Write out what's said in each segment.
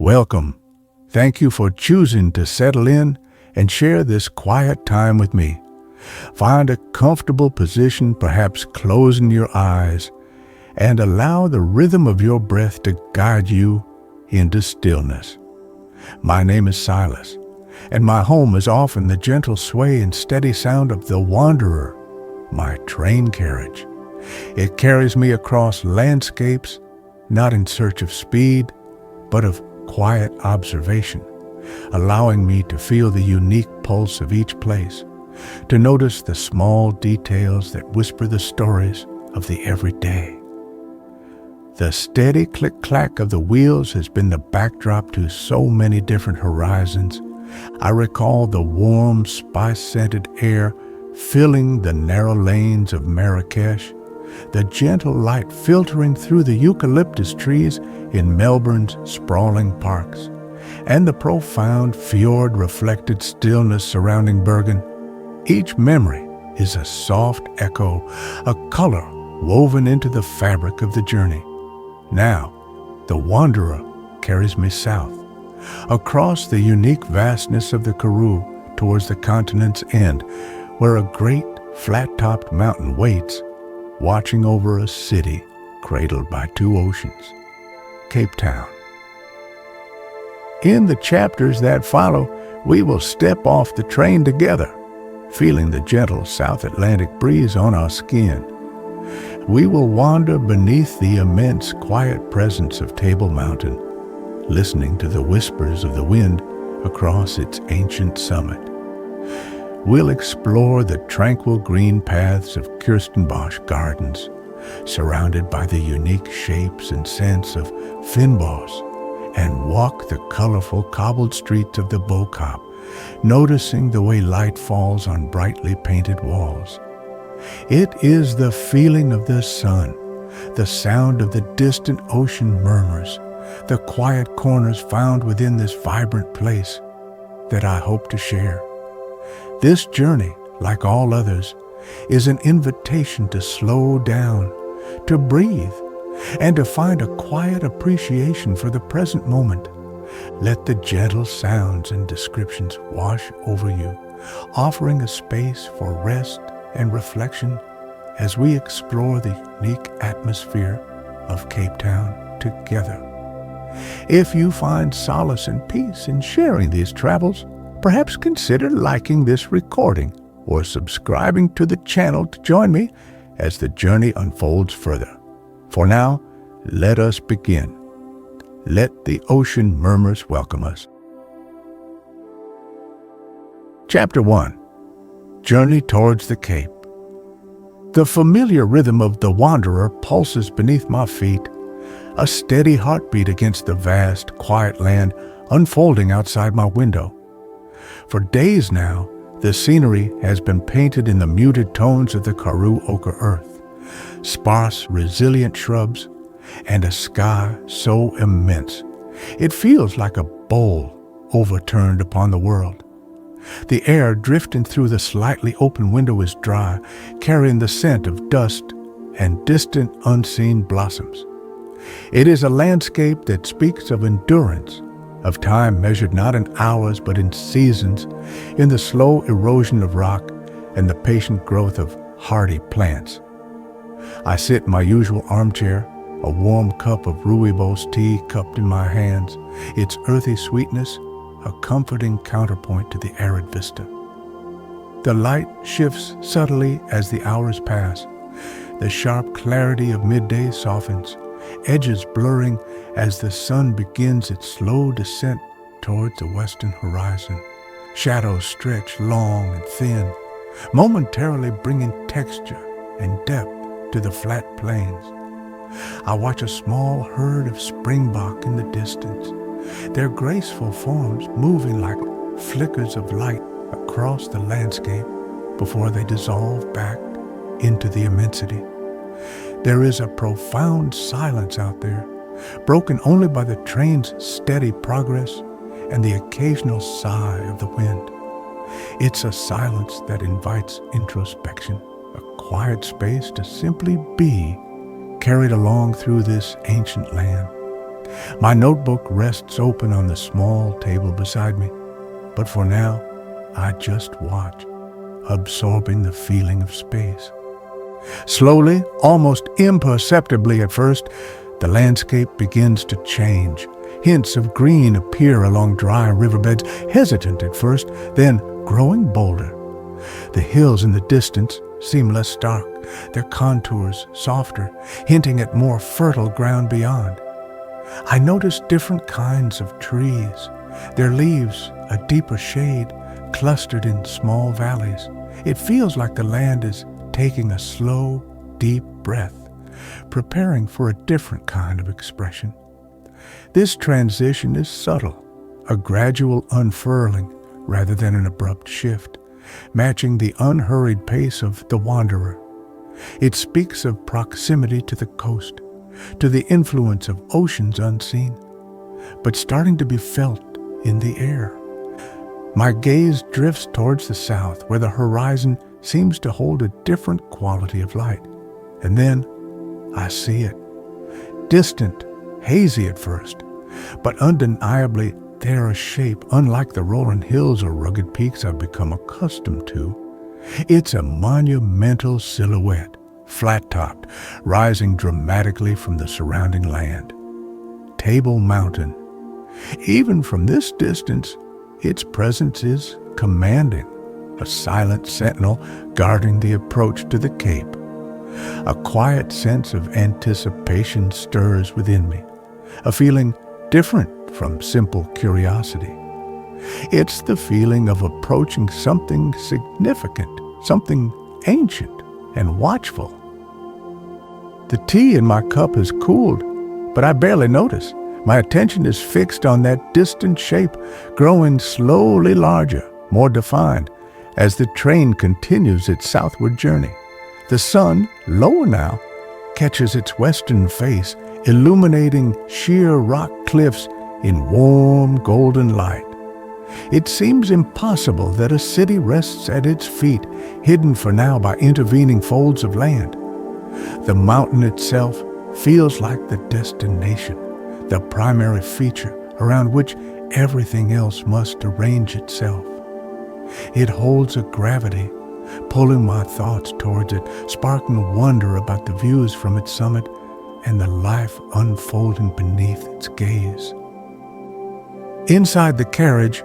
Welcome. Thank you for choosing to settle in and share this quiet time with me. Find a comfortable position, perhaps closing your eyes, and allow the rhythm of your breath to guide you into stillness. My name is Silas, and my home is often the gentle sway and steady sound of the wanderer, my train carriage. It carries me across landscapes, not in search of speed, but of quiet observation, allowing me to feel the unique pulse of each place, to notice the small details that whisper the stories of the everyday. The steady click-clack of the wheels has been the backdrop to so many different horizons. I recall the warm, spice-scented air filling the narrow lanes of Marrakesh, the gentle light filtering through the eucalyptus trees in Melbourne's sprawling parks, and the profound fjord-reflected stillness surrounding Bergen. Each memory is a soft echo, a color woven into the fabric of the journey. Now, the wanderer carries me south, across the unique vastness of the Karoo towards the continent's end, where a great flat-topped mountain waits, watching over a city cradled by two oceans, Cape Town. In the chapters that follow, we will step off the train together, feeling the gentle South Atlantic breeze on our skin. We will wander beneath the immense quiet presence of Table Mountain, listening to the whispers of the wind across its ancient summit. We'll explore the tranquil green paths of Kirstenbosch gardens, surrounded by the unique shapes and scents of fynbos, and walk the colorful cobbled streets of the Bo-Kaap, noticing the way light falls on brightly painted walls. It is the feeling of the sun, the sound of the distant ocean murmurs, the quiet corners found within this vibrant place that I hope to share. This journey, like all others, is an invitation to slow down, to breathe, and to find a quiet appreciation for the present moment. Let the gentle sounds and descriptions wash over you, offering a space for rest and reflection as we explore the unique atmosphere of Cape Town together. If you find solace and peace in sharing these travels, perhaps consider liking this recording or subscribing to the channel to join me as the journey unfolds further. For now, let us begin. Let the ocean murmurs welcome us. Chapter 1. Journey towards the Cape. The familiar rhythm of the wanderer pulses beneath my feet, a steady heartbeat against the vast, quiet land unfolding outside my window. For days now, the scenery has been painted in the muted tones of the Karoo ochre earth, sparse, resilient shrubs, and a sky so immense it feels like a bowl overturned upon the world. The air drifting through the slightly open window is dry, carrying the scent of dust and distant unseen blossoms. It is a landscape that speaks of endurance, of time measured not in hours but in seasons, in the slow erosion of rock and the patient growth of hardy plants. I sit in my usual armchair, a warm cup of rooibos tea cupped in my hands, its earthy sweetness a comforting counterpoint to the arid vista. The light shifts subtly as the hours pass. The sharp clarity of midday softens, edges blurring as the sun begins its slow descent towards the western horizon. Shadows stretch long and thin, momentarily bringing texture and depth to the flat plains. I watch a small herd of springbok in the distance, their graceful forms moving like flickers of light across the landscape before they dissolve back into the immensity. There is a profound silence out there, broken only by the train's steady progress and the occasional sigh of the wind. It's a silence that invites introspection, a quiet space to simply be carried along through this ancient land. My notebook rests open on the small table beside me, but for now, I just watch, absorbing the feeling of space. Slowly, almost imperceptibly at first, the landscape begins to change. Hints of green appear along dry riverbeds, hesitant at first, then growing bolder. The hills in the distance seem less stark, their contours softer, hinting at more fertile ground beyond. I notice different kinds of trees, their leaves a deeper shade, clustered in small valleys. It feels like the land is taking a slow, deep breath, preparing for a different kind of expression. This transition is subtle, a gradual unfurling rather than an abrupt shift, matching the unhurried pace of the wanderer. It speaks of proximity to the coast, to the influence of oceans unseen, but starting to be felt in the air. My gaze drifts towards the south, where the horizon seems to hold a different quality of light. And then I see it. Distant, hazy at first, but undeniably there a shape unlike the rolling hills or rugged peaks I've become accustomed to. It's a monumental silhouette, flat-topped, rising dramatically from the surrounding land. Table Mountain. Even from this distance, its presence is commanding, a silent sentinel guarding the approach to the cape. A quiet sense of anticipation stirs within me, a feeling different from simple curiosity. It's the feeling of approaching something significant, something ancient and watchful. The tea in my cup has cooled, but I barely notice. My attention is fixed on that distant shape, growing slowly larger, more defined, as the train continues its southward journey. The sun, lower now, catches its western face, illuminating sheer rock cliffs in warm golden light. It seems impossible that a city rests at its feet, hidden for now by intervening folds of land. The mountain itself feels like the destination, the primary feature around which everything else must arrange itself. It holds a gravity, pulling my thoughts towards it, sparking wonder about the views from its summit and the life unfolding beneath its gaze. Inside the carriage,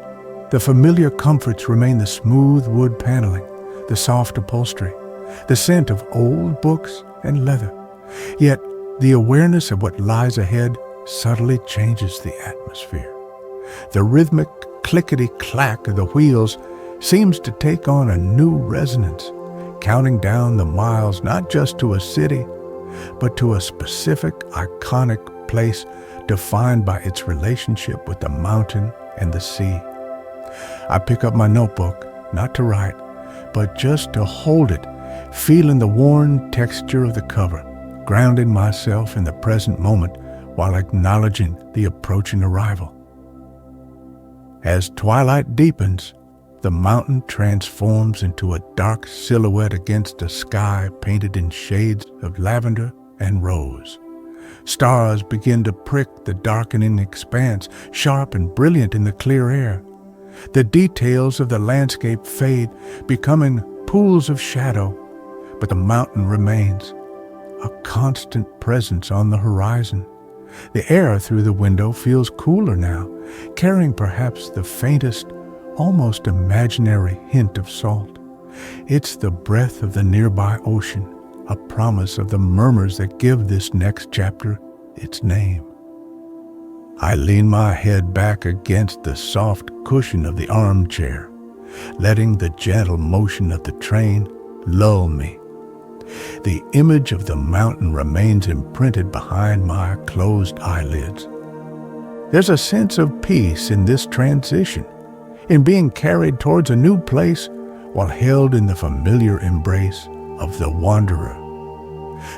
the familiar comforts remain: the smooth wood paneling, the soft upholstery, the scent of old books and leather. Yet the awareness of what lies ahead subtly changes the atmosphere. The rhythmic clickety-clack of the wheels seems to take on a new resonance, counting down the miles not just to a city, but to a specific, iconic place defined by its relationship with the mountain and the sea. I pick up my notebook, not to write, but just to hold it, feeling the worn texture of the cover, grounding myself in the present moment while acknowledging the approaching arrival. As twilight deepens, the mountain transforms into a dark silhouette against a sky painted in shades of lavender and rose. Stars begin to prick the darkening expanse, sharp and brilliant in the clear air. The details of the landscape fade, becoming pools of shadow, but the mountain remains, a constant presence on the horizon. The air through the window feels cooler now, carrying perhaps the faintest, almost imaginary hint of salt. It's the breath of the nearby ocean, a promise of the murmurs that give this next chapter its name. I lean my head back against the soft cushion of the armchair, letting the gentle motion of the train lull me. The image of the mountain remains imprinted behind my closed eyelids. There's a sense of peace in this transition, in being carried towards a new place while held in the familiar embrace of the wanderer.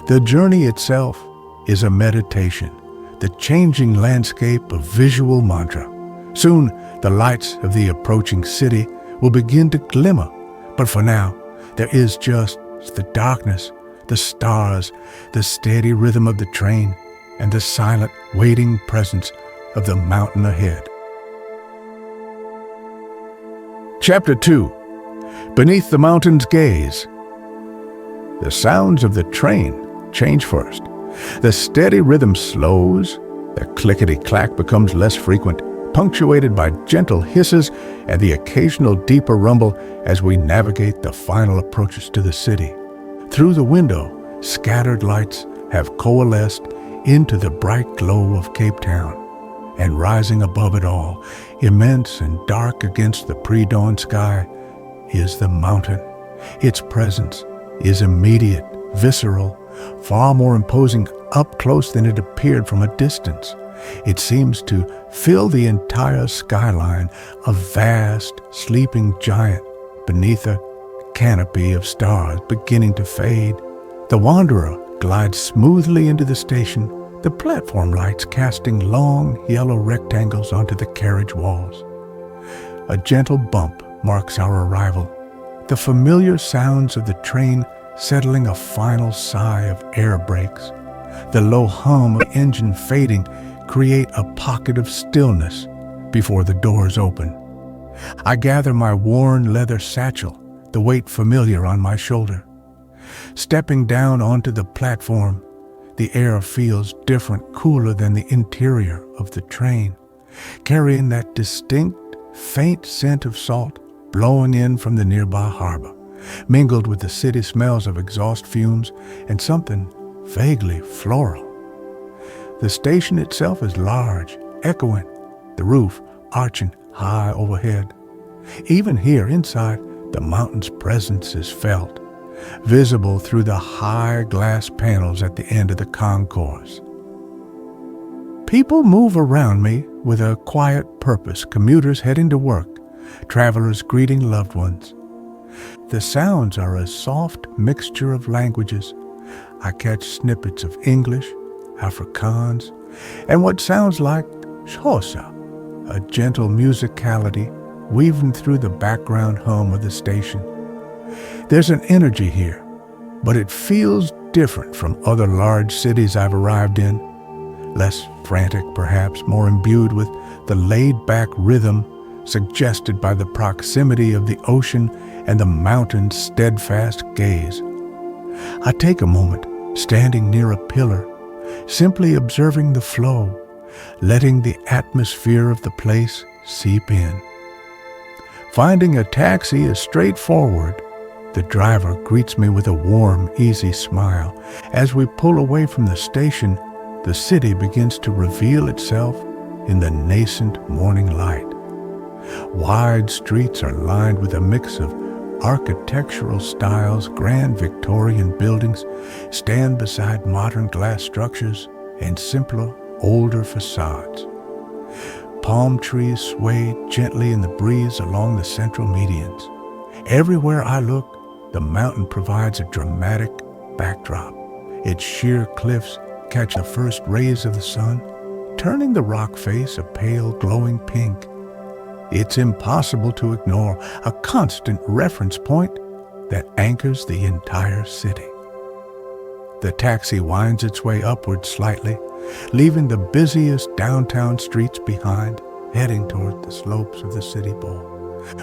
The journey itself is a meditation, the changing landscape of visual mantra. Soon, the lights of the approaching city will begin to glimmer, but for now, there is just the darkness, the stars, the steady rhythm of the train, and the silent, waiting presence of the mountain ahead. Chapter 2. Beneath the Mountain's Gaze. The sounds of the train change first. The steady rhythm slows, the clickety-clack becomes less frequent, punctuated by gentle hisses and the occasional deeper rumble as we navigate the final approaches to the city. Through the window, scattered lights have coalesced into the bright glow of Cape Town. And rising above it all, immense and dark against the pre-dawn sky, is the mountain. Its presence is immediate, visceral, far more imposing up close than it appeared from a distance. It seems to fill the entire skyline, a vast, sleeping giant beneath a canopy of stars beginning to fade. The wanderer glides smoothly into the station, the platform lights casting long yellow rectangles onto the carriage walls. A gentle bump marks our arrival, the familiar sounds of the train settling a final sigh of air brakes. The low hum of engine fading create a pocket of stillness before the doors open. I gather my worn leather satchel, the weight familiar on my shoulder. Stepping down onto the platform, the air feels different, cooler than the interior of the train, carrying that distinct, faint scent of salt blowing in from the nearby harbor, mingled with the city smells of exhaust fumes and something vaguely floral. The station itself is large, echoing, the roof arching high overhead. Even here inside, the mountain's presence is felt, visible through the high glass panels at the end of the concourse. People move around me with a quiet purpose, commuters heading to work, travelers greeting loved ones. The sounds are a soft mixture of languages. I catch snippets of English, Afrikaans, and what sounds like Xhosa, a gentle musicality weaving through the background hum of the station. There's an energy here, but it feels different from other large cities I've arrived in. Less frantic, perhaps, more imbued with the laid-back rhythm suggested by the proximity of the ocean and the mountain's steadfast gaze. I take a moment, standing near a pillar, simply observing the flow, letting the atmosphere of the place seep in. Finding a taxi is straightforward. The driver greets me with a warm, easy smile. As we pull away from the station, the city begins to reveal itself in the nascent morning light. Wide streets are lined with a mix of architectural styles. Grand Victorian buildings stand beside modern glass structures and simpler, older facades. Palm trees sway gently in the breeze along the central medians. Everywhere I look, the mountain provides a dramatic backdrop. Its sheer cliffs catch the first rays of the sun, turning the rock face a pale, glowing pink. It's impossible to ignore, a constant reference point that anchors the entire city. The taxi winds its way upward slightly, leaving the busiest downtown streets behind, heading toward the slopes of the city bowl.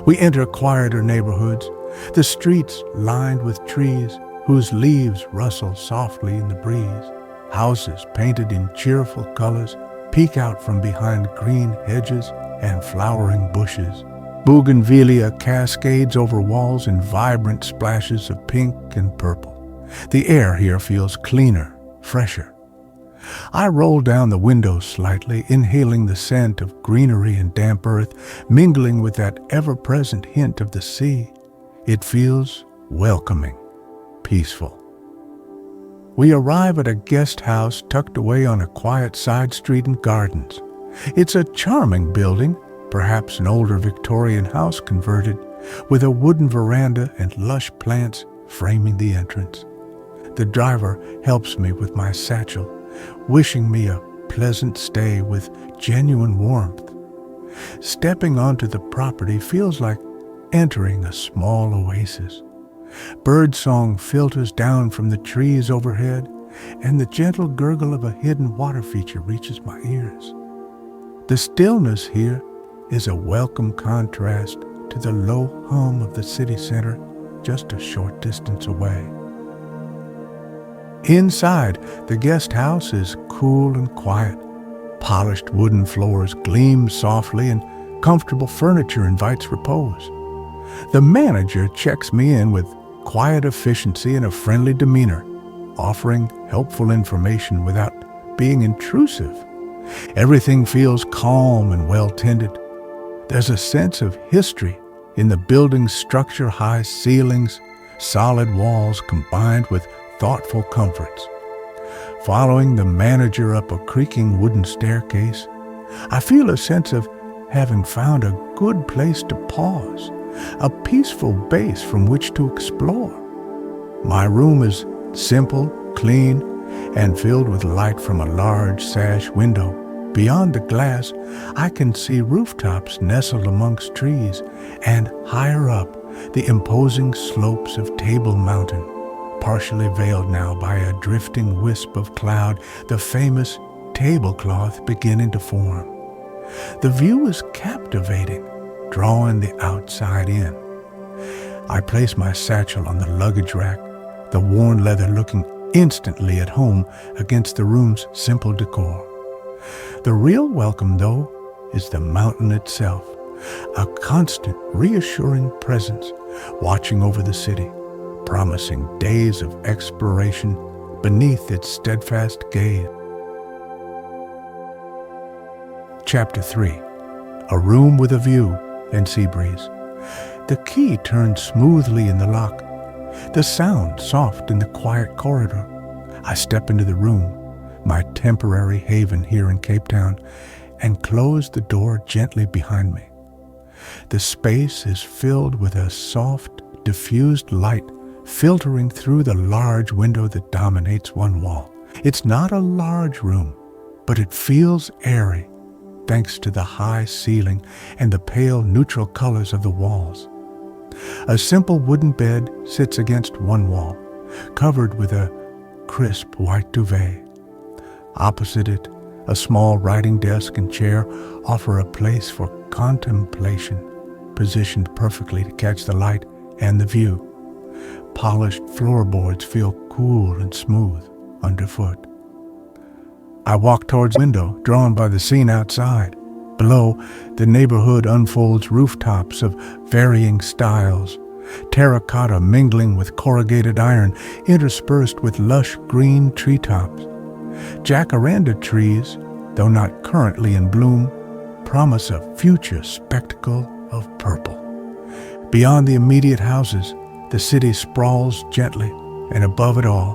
We enter quieter neighborhoods, the streets lined with trees whose leaves rustle softly in the breeze. Houses painted in cheerful colors peek out from behind green hedges and flowering bushes. Bougainvillea cascades over walls in vibrant splashes of pink and purple. The air here feels cleaner, fresher. I roll down the window slightly, inhaling the scent of greenery and damp earth, mingling with that ever-present hint of the sea. It feels welcoming, peaceful. We arrive at a guest house tucked away on a quiet side street in gardens. It's a charming building, perhaps an older Victorian house converted, with a wooden veranda and lush plants framing the entrance. The driver helps me with my satchel, wishing me a pleasant stay with genuine warmth. Stepping onto the property feels like entering a small oasis. Birdsong filters down from the trees overhead, and the gentle gurgle of a hidden water feature reaches my ears. The stillness here is a welcome contrast to the low hum of the city center just a short distance away. Inside, the guest house is cool and quiet. Polished wooden floors gleam softly and comfortable furniture invites repose. The manager checks me in with quiet efficiency and a friendly demeanor, offering helpful information without being intrusive. Everything feels calm and well-tended. There's a sense of history in the building's structure, high ceilings, solid walls combined with thoughtful comforts. Following the manager up a creaking wooden staircase, I feel a sense of having found a good place to pause, a peaceful base from which to explore. My room is simple, clean, and filled with light from a large sash window. Beyond the glass, I can see rooftops nestled amongst trees, and higher up, the imposing slopes of Table Mountain, partially veiled now by a drifting wisp of cloud, the famous tablecloth beginning to form. The view is captivating, drawing the outside in. I place my satchel on the luggage rack, the worn leather looking instantly at home against the room's simple decor. The real welcome, though, is the mountain itself, a constant, reassuring presence watching over the city, promising days of exploration beneath its steadfast gaze. Chapter 3. A room with a view and sea breeze. The key turns smoothly in the lock. The sound soft in the quiet corridor. I step into the room, my temporary haven here in Cape Town, and close the door gently behind me. The space is filled with a soft, diffused light filtering through the large window that dominates one wall. It's not a large room, but it feels airy, thanks to the high ceiling and the pale neutral colors of the walls. A simple wooden bed sits against one wall, covered with a crisp white duvet. Opposite it, a small writing desk and chair offer a place for contemplation, positioned perfectly to catch the light and the view. Polished floorboards feel cool and smooth underfoot. I walk towards the window, drawn by the scene outside. Below, the neighborhood unfolds rooftops of varying styles, terracotta mingling with corrugated iron, interspersed with lush green treetops. Jacaranda trees, though not currently in bloom, promise a future spectacle of purple. Beyond the immediate houses, the city sprawls gently, and above it all,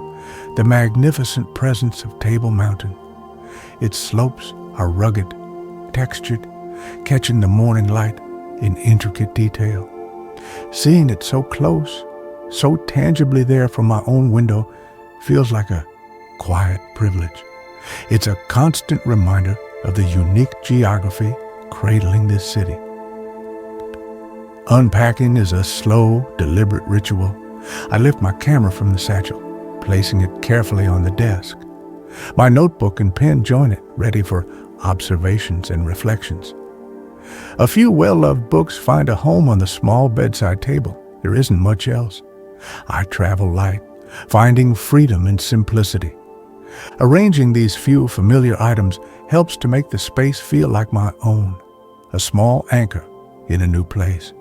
the magnificent presence of Table Mountain. Its slopes are rugged, textured, catching the morning light in intricate detail. Seeing it so close, so tangibly there from my own window, feels like a quiet privilege. It's a constant reminder of the unique geography cradling this city. Unpacking is a slow, deliberate ritual. I lift my camera from the satchel, placing it carefully on the desk. My notebook and pen join it, ready for observations and reflections. A few well-loved books find a home on the small bedside table. There isn't much else. I travel light, finding freedom in simplicity. Arranging these few familiar items helps to make the space feel like my own, a small anchor in a new place.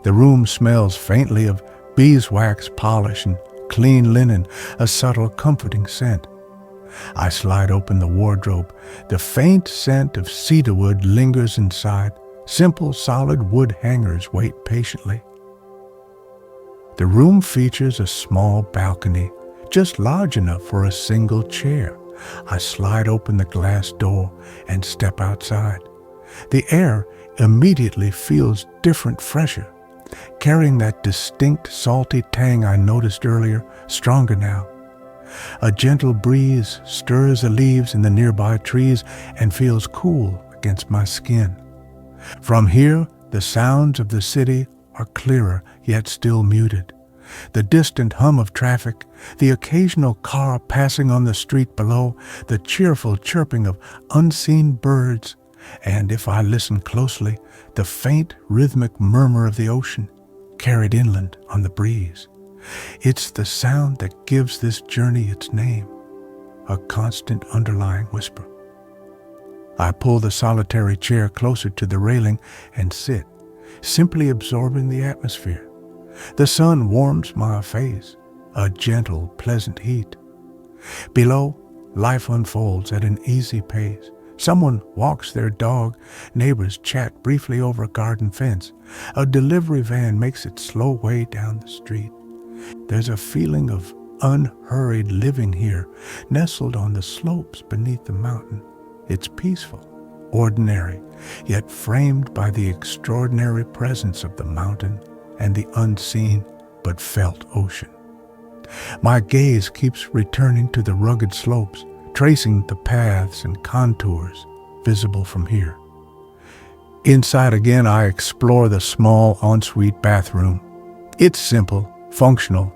The room smells faintly of beeswax polish and clean linen, a subtle, comforting scent. I slide open the wardrobe. The faint scent of cedarwood lingers inside. Simple, solid wood hangers wait patiently. The room features a small balcony, just large enough for a single chair. I slide open the glass door and step outside. The air immediately feels different, fresher, carrying that distinct salty tang I noticed earlier, stronger now. A gentle breeze stirs the leaves in the nearby trees and feels cool against my skin. From here, the sounds of the city are clearer, yet still muted. The distant hum of traffic, the occasional car passing on the street below, the cheerful chirping of unseen birds, and if I listen closely, the faint rhythmic murmur of the ocean, carried inland on the breeze. It's the sound that gives this journey its name, a constant underlying whisper. I pull the solitary chair closer to the railing and sit, simply absorbing the atmosphere. The sun warms my face, a gentle, pleasant heat. Below, life unfolds at an easy pace. Someone walks their dog, neighbors chat briefly over a garden fence. A delivery van makes its slow way down the street. There's a feeling of unhurried living here, nestled on the slopes beneath the mountain. It's peaceful, ordinary, yet framed by the extraordinary presence of the mountain and the unseen but felt ocean. My gaze keeps returning to the rugged slopes, tracing the paths and contours visible from here. Inside again, I explore the small ensuite bathroom. It's simple, functional,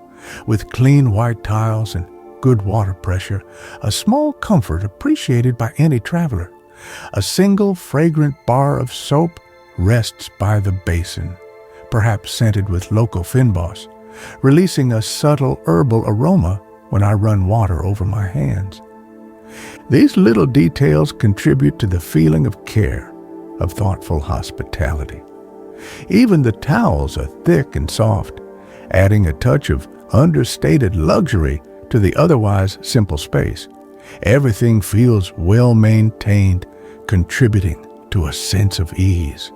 with clean white tiles and good water pressure, a small comfort appreciated by any traveler. A single fragrant bar of soap rests by the basin, perhaps scented with local Kirstenbosch, releasing a subtle herbal aroma when I run water over my hands. These little details contribute to the feeling of care, of thoughtful hospitality. Even the towels are thick and soft, adding a touch of understated luxury to the otherwise simple space. Everything feels well-maintained, contributing to a sense of ease.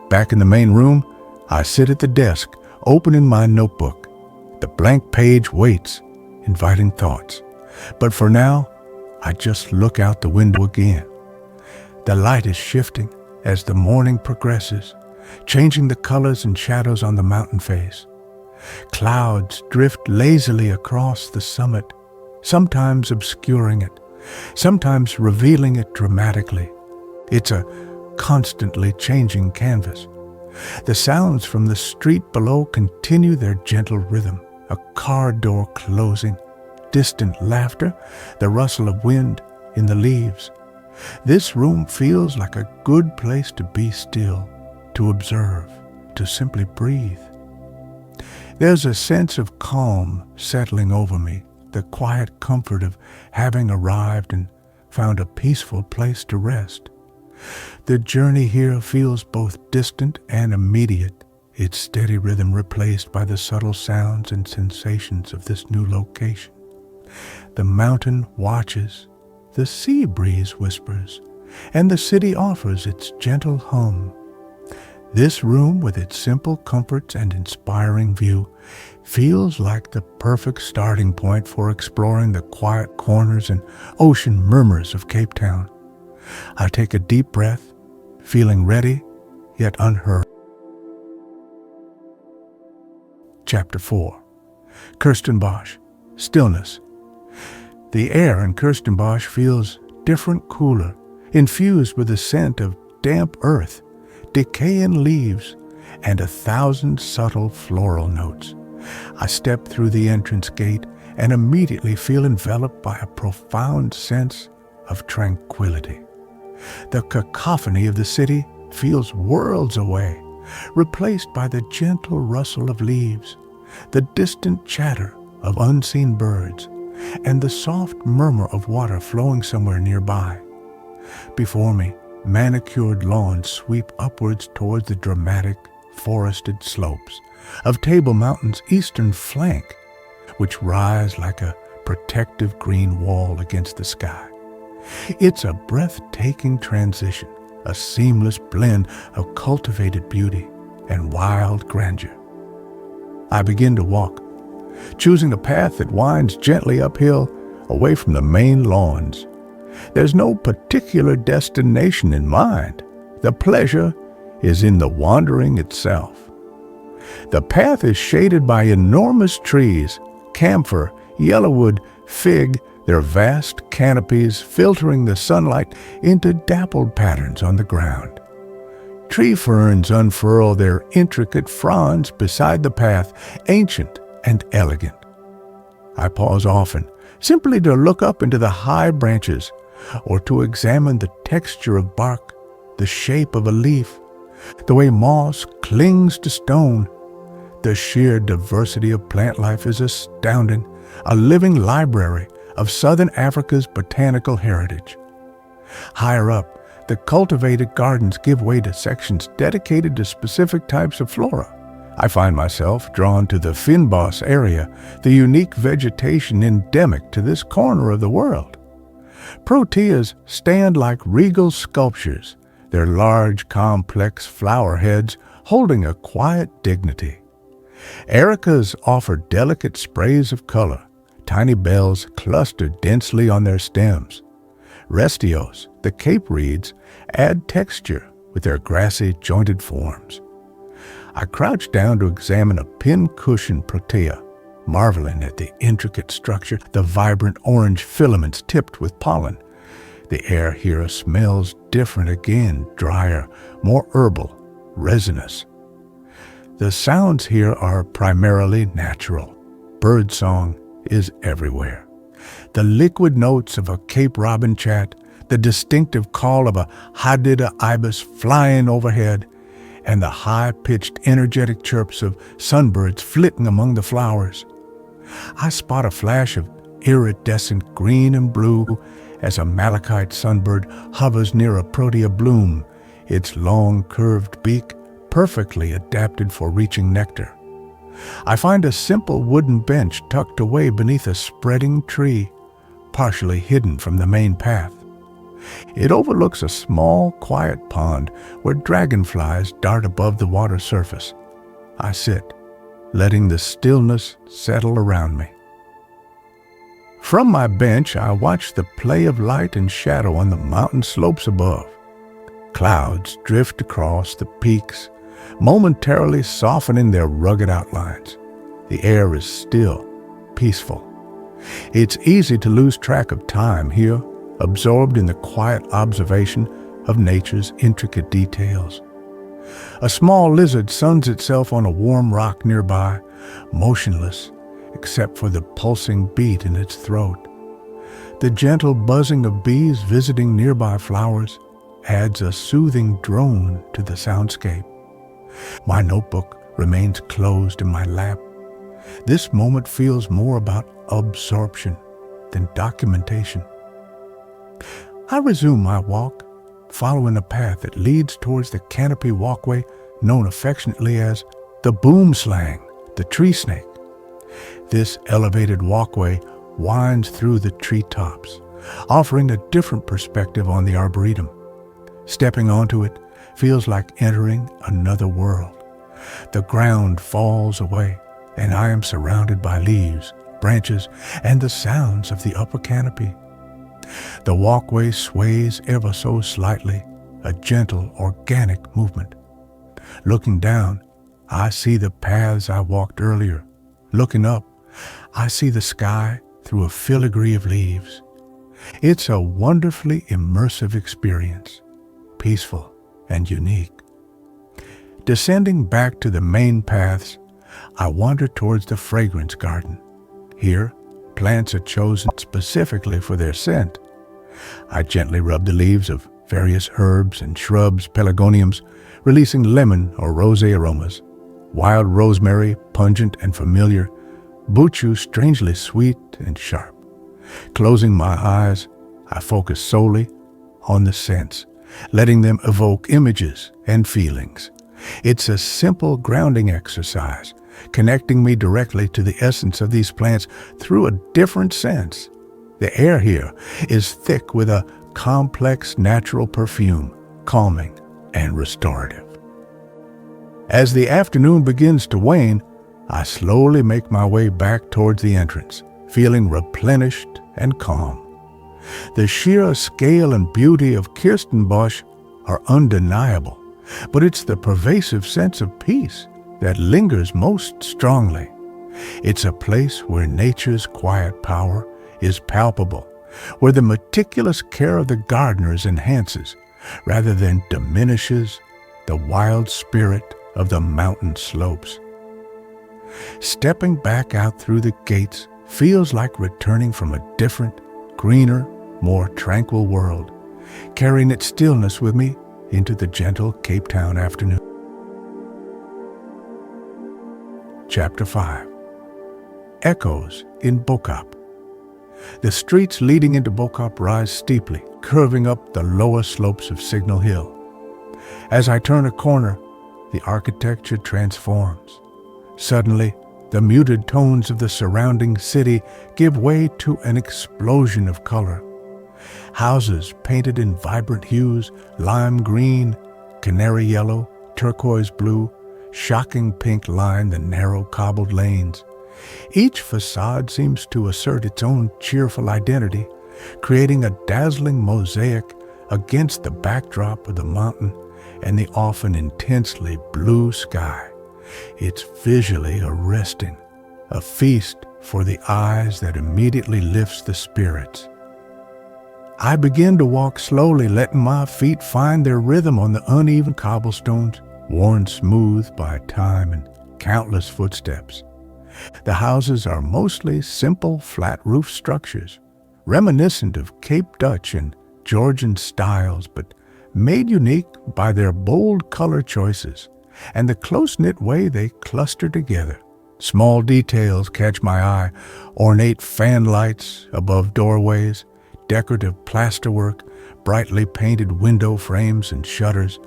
Back in the main room, I sit at the desk, opening my notebook. The blank page waits, inviting thoughts. But for now, I just look out the window again. The light is shifting as the morning progresses, changing the colors and shadows on the mountain face. Clouds drift lazily across the summit, sometimes obscuring it, sometimes revealing it dramatically. It's a constantly changing canvas. The sounds from the street below continue their gentle rhythm, a car door closing, distant laughter, the rustle of wind in the leaves. This room feels like a good place to be still, to observe, to simply breathe. There's a sense of calm settling over me, the quiet comfort of having arrived and found a peaceful place to rest. The journey here feels both distant and immediate, its steady rhythm replaced by the subtle sounds and sensations of this new location. The mountain watches, the sea breeze whispers, and the city offers its gentle hum. This room, with its simple comforts and inspiring view, feels like the perfect starting point for exploring the quiet corners and ocean murmurs of Cape Town. I take a deep breath, feeling ready, yet unhurried. Chapter 4. Kirstenbosch, Stillness. The air in Kirstenbosch feels different, cooler, infused with the scent of damp earth, decaying leaves, and 1,000 subtle floral notes. I step through the entrance gate and immediately feel enveloped by a profound sense of tranquility. The cacophony of the city feels worlds away, replaced by the gentle rustle of leaves, the distant chatter of unseen birds, and the soft murmur of water flowing somewhere nearby. Before me, manicured lawns sweep upwards towards the dramatic, forested slopes of Table Mountain's eastern flank, which rise like a protective green wall against the sky. It's a breathtaking transition, a seamless blend of cultivated beauty and wild grandeur. I begin to walk, choosing a path that winds gently uphill away from the main lawns. There's no particular destination in mind. The pleasure is in the wandering itself. The path is shaded by enormous trees, camphor, yellowwood, fig, their vast canopies filtering the sunlight into dappled patterns on the ground. Tree ferns unfurl their intricate fronds beside the path, ancient and elegant. I pause often, simply to look up into the high branches or to examine the texture of bark, the shape of a leaf, the way moss clings to stone. The sheer diversity of plant life is astounding, a living library of Southern Africa's botanical heritage. Higher up, the cultivated gardens give way to sections dedicated to specific types of flora. I find myself drawn to the Kirstenbosch area, the unique vegetation endemic to this corner of the world. Proteas stand like regal sculptures, their large, complex flower heads holding a quiet dignity. Ericas offer delicate sprays of color, tiny bells clustered densely on their stems. Restios, the Cape reeds, add texture with their grassy, jointed forms. I crouch down to examine a pincushion protea, marveling at the intricate structure, the vibrant orange filaments tipped with pollen. The air here smells different again, drier, more herbal, resinous. The sounds here are primarily natural. Birdsong is everywhere. The liquid notes of a Cape robin chat, the distinctive call of a hadida ibis flying overhead, and the high-pitched, energetic chirps of sunbirds flitting among the flowers. I spot a flash of iridescent green and blue as a malachite sunbird hovers near a protea bloom, its long curved beak perfectly adapted for reaching nectar. I find a simple wooden bench tucked away beneath a spreading tree, partially hidden from the main path. It overlooks a small, quiet pond where dragonflies dart above the water surface. I sit, letting the stillness settle around me. From my bench, I watch the play of light and shadow on the mountain slopes above. Clouds drift across the peaks, momentarily softening their rugged outlines. The air is still, peaceful. It's easy to lose track of time here, absorbed in the quiet observation of nature's intricate details. A small lizard suns itself on a warm rock nearby, motionless except for the pulsing beat in its throat. The gentle buzzing of bees visiting nearby flowers adds a soothing drone to the soundscape. My notebook remains closed in my lap. This moment feels more about absorption than documentation. I resume my walk, following a path that leads towards the canopy walkway known affectionately as the boomslang, the tree snake. This elevated walkway winds through the treetops, offering a different perspective on the arboretum. Stepping onto it feels like entering another world. The ground falls away, and I am surrounded by leaves, branches, and the sounds of the upper canopy. The walkway sways ever so slightly, a gentle, organic movement. Looking down, I see the paths I walked earlier. Looking up, I see the sky through a filigree of leaves. It's a wonderfully immersive experience, peaceful and unique. Descending back to the main paths, I wander towards the fragrance garden. Here, plants are chosen specifically for their scent. I gently rub the leaves of various herbs and shrubs, pelargoniums, releasing lemon or rosé aromas. Wild rosemary, pungent and familiar. Buchu, strangely sweet and sharp. Closing my eyes, I focus solely on the scents, letting them evoke images and feelings. It's a simple grounding exercise, connecting me directly to the essence of these plants through a different sense. The air here is thick with a complex natural perfume, calming and restorative. As the afternoon begins to wane, I slowly make my way back towards the entrance, feeling replenished and calm. The sheer scale and beauty of Kirstenbosch are undeniable, but it's the pervasive sense of peace that lingers most strongly. It's a place where nature's quiet power is palpable, where the meticulous care of the gardeners enhances rather than diminishes the wild spirit of the mountain slopes. Stepping back out through the gates feels like returning from a different, greener, more tranquil world, carrying its stillness with me into the gentle Cape Town afternoon. Chapter 5. Echoes in Bo-Kaap. The streets leading into Bo-Kaap rise steeply, curving up the lower slopes of Signal Hill. As I turn a corner, the architecture transforms. Suddenly, the muted tones of the surrounding city give way to an explosion of color. Houses painted in vibrant hues, lime green, canary yellow, turquoise blue, shocking pink line the narrow cobbled lanes. Each facade seems to assert its own cheerful identity, creating a dazzling mosaic against the backdrop of the mountain and the often intensely blue sky. It's visually arresting, a feast for the eyes that immediately lifts the spirits. I begin to walk slowly, letting my feet find their rhythm on the uneven cobblestones, worn smooth by time and countless footsteps. The houses are mostly simple, flat-roof structures, reminiscent of Cape Dutch and Georgian styles, but made unique by their bold color choices and the close-knit way they cluster together. Small details catch my eye: ornate fan lights above doorways, decorative plasterwork, brightly painted window frames and shutters,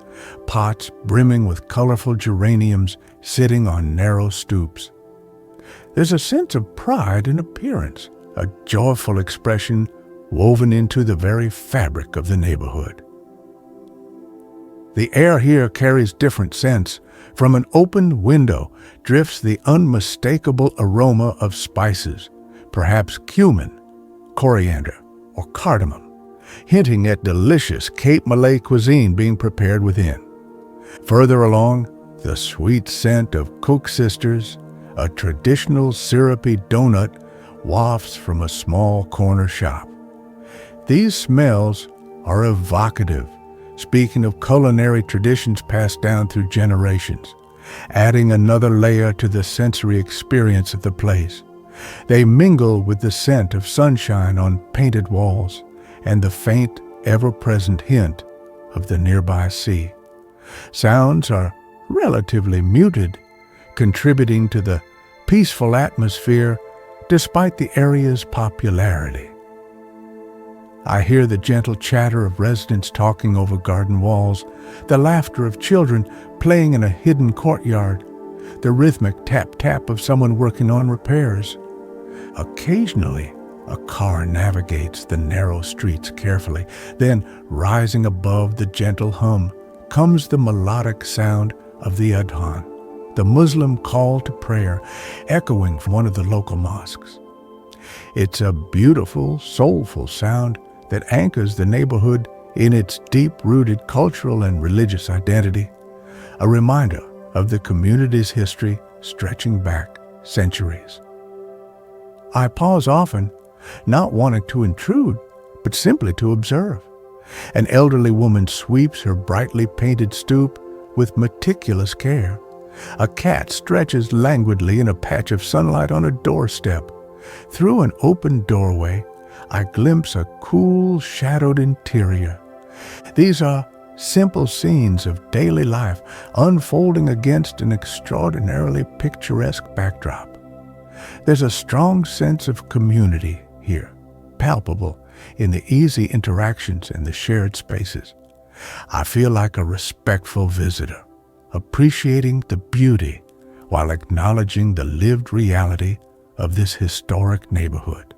pots brimming with colorful geraniums sitting on narrow stoops. There's a sense of pride in appearance, a joyful expression woven into the very fabric of the neighborhood. The air here carries different scents. From an open window drifts the unmistakable aroma of spices, perhaps cumin, coriander, or cardamom, hinting at delicious Cape Malay cuisine being prepared within. Further along, the sweet scent of Cook Sisters, a traditional syrupy donut, wafts from a small corner shop. These smells are evocative, speaking of culinary traditions passed down through generations, adding another layer to the sensory experience of the place. They mingle with the scent of sunshine on painted walls and the faint, ever-present hint of the nearby sea. Sounds are relatively muted, contributing to the peaceful atmosphere despite the area's popularity. I hear the gentle chatter of residents talking over garden walls, the laughter of children playing in a hidden courtyard, the rhythmic tap-tap of someone working on repairs. Occasionally, a car navigates the narrow streets carefully. Then, rising above the gentle hum, comes the melodic sound of the adhan, the Muslim call to prayer, echoing from one of the local mosques. It's a beautiful, soulful sound that anchors the neighborhood in its deep-rooted cultural and religious identity, a reminder of the community's history stretching back centuries. I pause often, not wanting to intrude, but simply to observe. An elderly woman sweeps her brightly painted stoop with meticulous care. A cat stretches languidly in a patch of sunlight on a doorstep. Through an open doorway, I glimpse a cool, shadowed interior. These are simple scenes of daily life unfolding against an extraordinarily picturesque backdrop. There's a strong sense of community here, palpable in the easy interactions and the shared spaces. I feel like a respectful visitor, appreciating the beauty while acknowledging the lived reality of this historic neighborhood.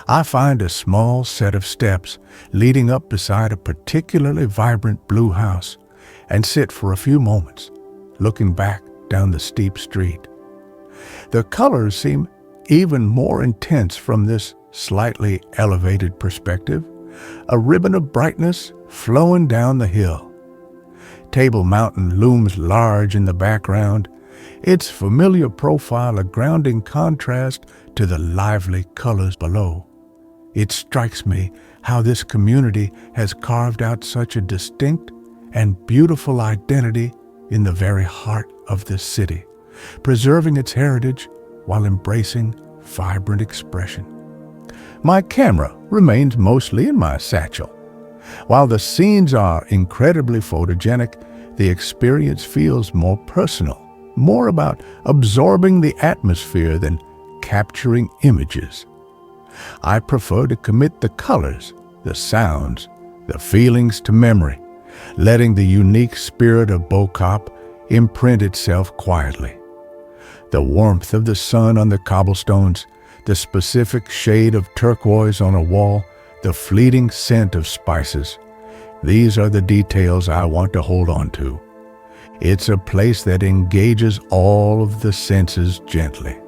I find a small set of steps leading up beside a particularly vibrant blue house and sit for a few moments, looking back down the steep street. The colors seem even more intense from this slightly elevated perspective, a ribbon of brightness flowing down the hill. Table Mountain looms large in the background, its familiar profile a grounding contrast to the lively colors below. It strikes me how this community has carved out such a distinct and beautiful identity in the very heart of this city, preserving its heritage while embracing vibrant expression. My camera remains mostly in my satchel. While the scenes are incredibly photogenic, the experience feels more personal, more about absorbing the atmosphere than capturing images. I prefer to commit the colors, the sounds, the feelings to memory, letting the unique spirit of Bo-Kaap imprint itself quietly. The warmth of the sun on the cobblestones, the specific shade of turquoise on a wall, the fleeting scent of spices. These are the details I want to hold on to. It's a place that engages all of the senses gently.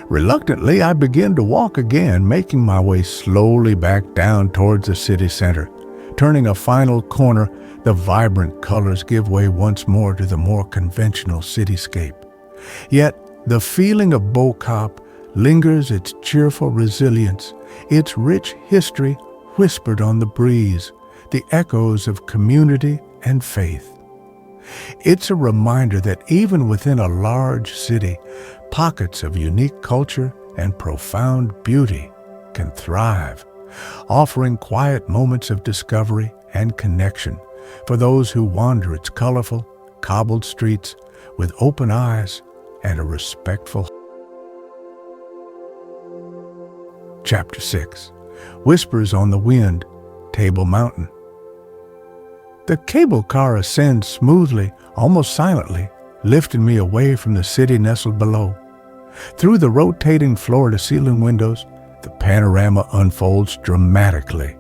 Reluctantly, I begin to walk again, making my way slowly back down towards the city center. Turning a final corner, the vibrant colors give way once more to the more conventional cityscape. Yet, the feeling of Bo-Kaap lingers, its cheerful resilience, its rich history whispered on the breeze, the echoes of community and faith. It's a reminder that even within a large city, pockets of unique culture and profound beauty can thrive, offering quiet moments of discovery and connection for those who wander its colorful, cobbled streets with open eyes and a respectful. Chapter 6. Whispers on the Wind, Table Mountain. The cable car ascends smoothly, almost silently, lifting me away from the city nestled below. Through the rotating floor-to-ceiling windows, the panorama unfolds dramatically.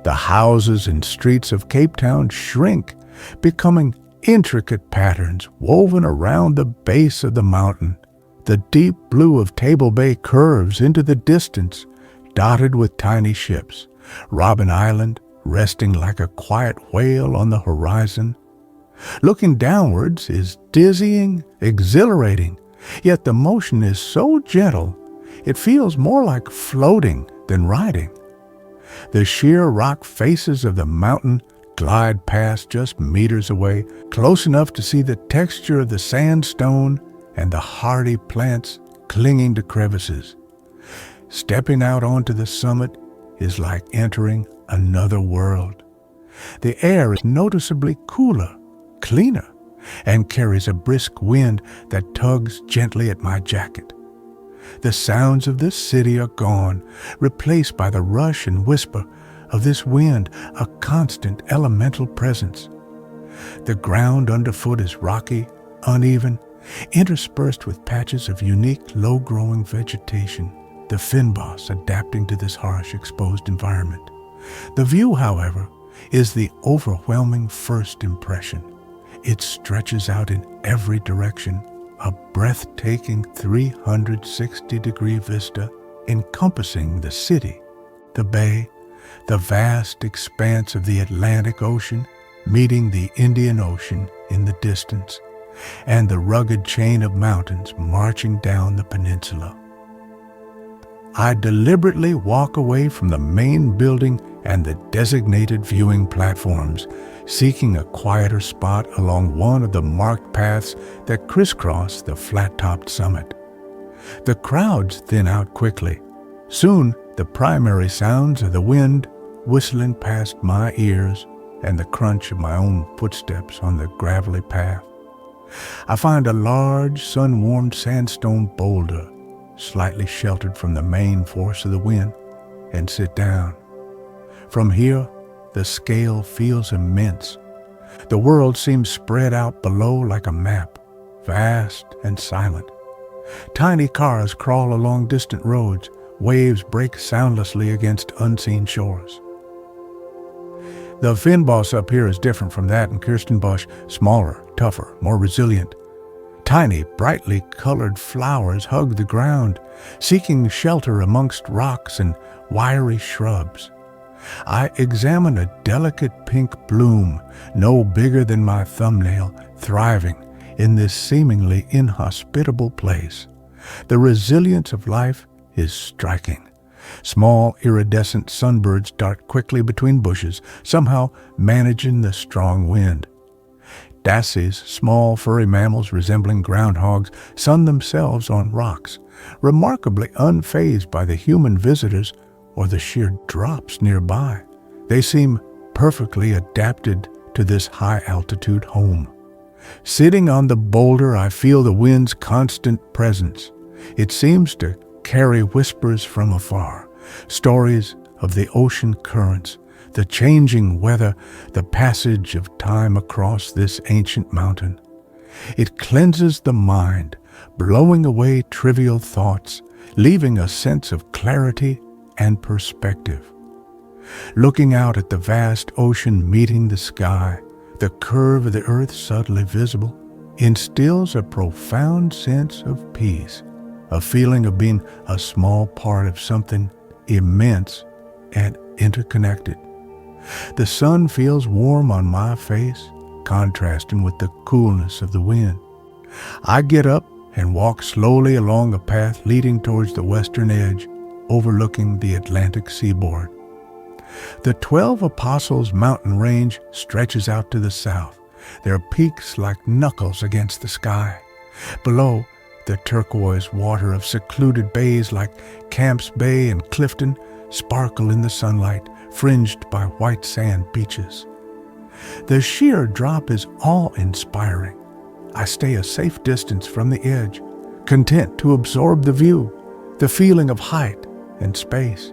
The houses and streets of Cape Town shrink, becoming intricate patterns woven around the base of the mountain. The deep blue of Table Bay curves into the distance, dotted with tiny ships. Robben Island resting like a quiet whale on the horizon. Looking downwards is dizzying, exhilarating, yet the motion is so gentle, it feels more like floating than riding. The sheer rock faces of the mountain glide past just meters away, close enough to see the texture of the sandstone and the hardy plants clinging to crevices. Stepping out onto the summit is like entering another world. The air is noticeably cooler, cleaner, and carries a brisk wind that tugs gently at my jacket. The sounds of this city are gone, replaced by the rush and whisper of this wind, a constant elemental presence. The ground underfoot is rocky, uneven, interspersed with patches of unique low-growing vegetation, the fynbos adapting to this harsh, exposed environment. The view, however, is the overwhelming first impression. It stretches out in every direction, a breathtaking 360-degree vista encompassing the city, the bay, the vast expanse of the Atlantic Ocean meeting the Indian Ocean in the distance, and the rugged chain of mountains marching down the peninsula. I deliberately walk away from the main building and the designated viewing platforms, seeking a quieter spot along one of the marked paths that crisscross the flat-topped summit. The crowds thin out quickly. Soon, the primary sounds are the wind whistling past my ears and the crunch of my own footsteps on the gravelly path. I find a large, sun-warmed sandstone boulder, slightly sheltered from the main force of the wind, and sit down. From here, the scale feels immense. The world seems spread out below like a map, vast and silent. Tiny cars crawl along distant roads, waves break soundlessly against unseen shores. The fynbos up here is different from that in Kirstenbosch, smaller, tougher, more resilient. Tiny, brightly colored flowers hug the ground, seeking shelter amongst rocks and wiry shrubs. I examine a delicate pink bloom, no bigger than my thumbnail, thriving in this seemingly inhospitable place. The resilience of life is striking. Small, iridescent sunbirds dart quickly between bushes, somehow managing the strong wind. Dassies, small furry mammals resembling groundhogs, sun themselves on rocks, remarkably unfazed by the human visitors or the sheer drops nearby. They seem perfectly adapted to this high-altitude home. Sitting on the boulder, I feel the wind's constant presence. It seems to carry whispers from afar, stories of the ocean currents, the changing weather, the passage of time across this ancient mountain. It cleanses the mind, blowing away trivial thoughts, leaving a sense of clarity and perspective. Looking out at the vast ocean meeting the sky, the curve of the earth subtly visible, instills a profound sense of peace, a feeling of being a small part of something immense and interconnected. The sun feels warm on my face, contrasting with the coolness of the wind. I get up and walk slowly along a path leading towards the western edge, overlooking the Atlantic seaboard. The 12 Apostles mountain range stretches out to the south, their peaks like knuckles against the sky. Below, the turquoise water of secluded bays like Camps Bay and Clifton sparkle in the sunlight, fringed by white sand beaches. The sheer drop is awe-inspiring. I stay a safe distance from the edge, content to absorb the view, the feeling of height and space.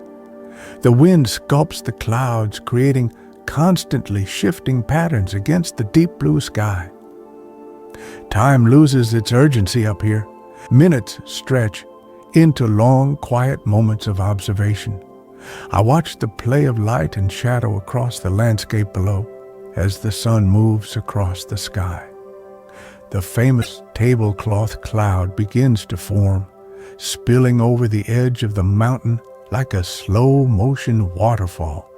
The wind sculpts the clouds, creating constantly shifting patterns against the deep blue sky. Time loses its urgency up here. Minutes stretch into long, quiet moments of observation. I watch the play of light and shadow across the landscape below as the sun moves across the sky. The famous tablecloth cloud begins to form, spilling over the edge of the mountain like a slow-motion waterfall,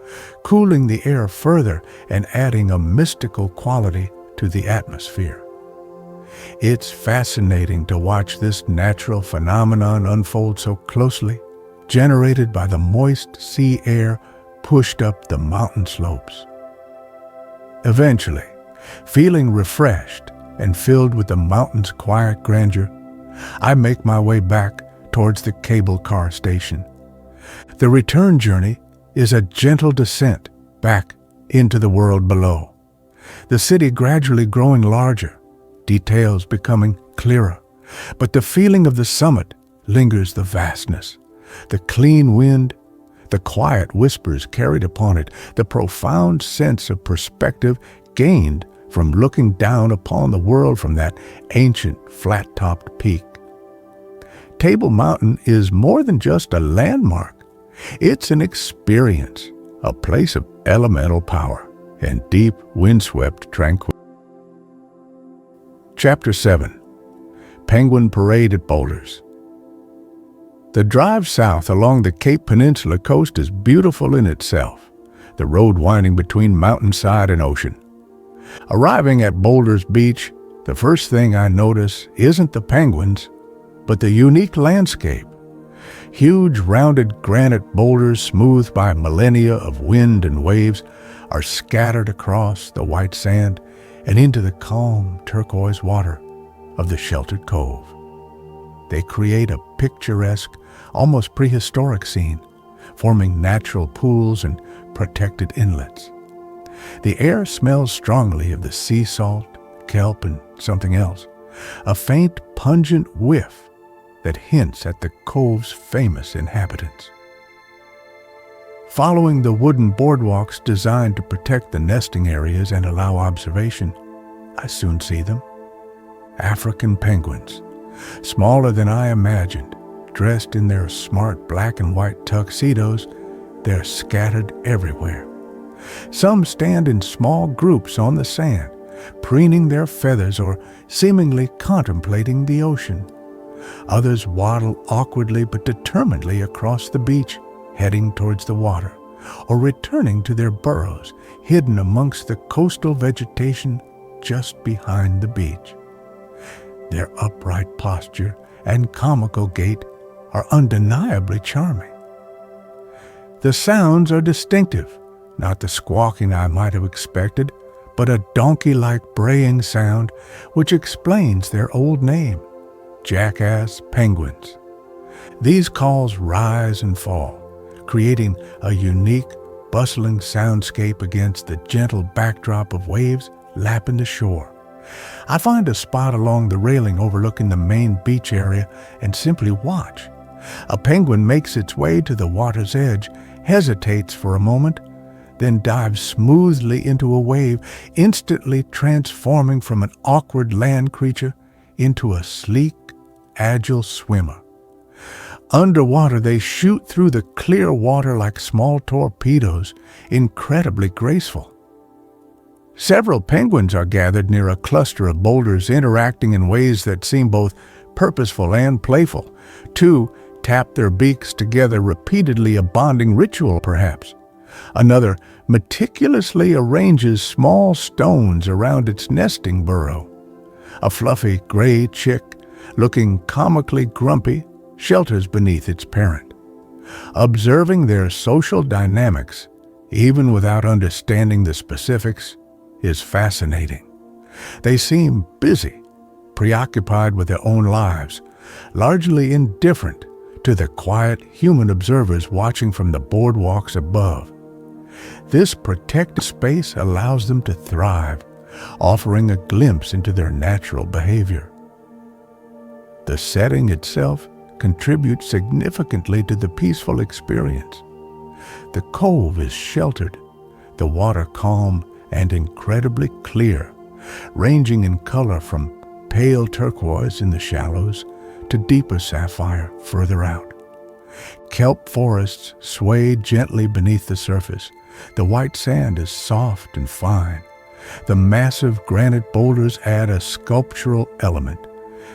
cooling the air further and adding a mystical quality to the atmosphere. It's fascinating to watch this natural phenomenon unfold so closely, generated by the moist sea air pushed up the mountain slopes. Eventually, feeling refreshed and filled with the mountain's quiet grandeur, I make my way back towards the cable car station. The return journey is a gentle descent back into the world below. The city gradually growing larger, details becoming clearer, but the feeling of the summit lingers the vastness. The clean wind, the quiet whispers carried upon it, the profound sense of perspective gained from looking down upon the world from that ancient flat-topped peak. Table Mountain is more than just a landmark. It's an experience, a place of elemental power and deep, windswept tranquility. Chapter 7. Penguin Parade at Boulders. The drive south along the Cape Peninsula coast is beautiful in itself, the road winding between mountainside and ocean. Arriving at Boulders Beach, the first thing I notice isn't the penguins, but the unique landscape. Huge rounded granite boulders smoothed by millennia of wind and waves are scattered across the white sand and into the calm turquoise water of the sheltered cove. They create a picturesque, almost prehistoric scene, forming natural pools and protected inlets. The air smells strongly of the sea salt, kelp, and something else, a faint, pungent whiff that hints at the cove's famous inhabitants. Following the wooden boardwalks designed to protect the nesting areas and allow observation, I soon see them. African penguins, smaller than I imagined, dressed in their smart black and white tuxedos, they're scattered everywhere. Some stand in small groups on the sand, preening their feathers or seemingly contemplating the ocean. Others waddle awkwardly but determinedly across the beach, heading towards the water, or returning to their burrows, hidden amongst the coastal vegetation just behind the beach. Their upright posture and comical gait are undeniably charming. The sounds are distinctive, not the squawking I might have expected, but a donkey-like braying sound which explains their old name, jackass penguins. These calls rise and fall, creating a unique, bustling soundscape against the gentle backdrop of waves lapping the shore. I find a spot along the railing overlooking the main beach area and simply watch. A penguin makes its way to the water's edge, hesitates for a moment, then dives smoothly into a wave, instantly transforming from an awkward land creature into a sleek, agile swimmer. Underwater, they shoot through the clear water like small torpedoes, incredibly graceful. Several penguins are gathered near a cluster of boulders, interacting in ways that seem both purposeful and playful. Two tap their beaks together repeatedly, a bonding ritual perhaps. Another meticulously arranges small stones around its nesting burrow. A fluffy gray chick, looking comically grumpy, shelters beneath its parent. Observing their social dynamics, even without understanding the specifics, is fascinating. They seem busy, preoccupied with their own lives, largely indifferent to the quiet human observers watching from the boardwalks above. This protected space allows them to thrive, offering a glimpse into their natural behavior. The setting itself contributes significantly to the peaceful experience. The cove is sheltered, the water calm and incredibly clear, ranging in color from pale turquoise in the shallows to deeper sapphire further out. Kelp forests sway gently beneath the surface. The white sand is soft and fine. The massive granite boulders add a sculptural element,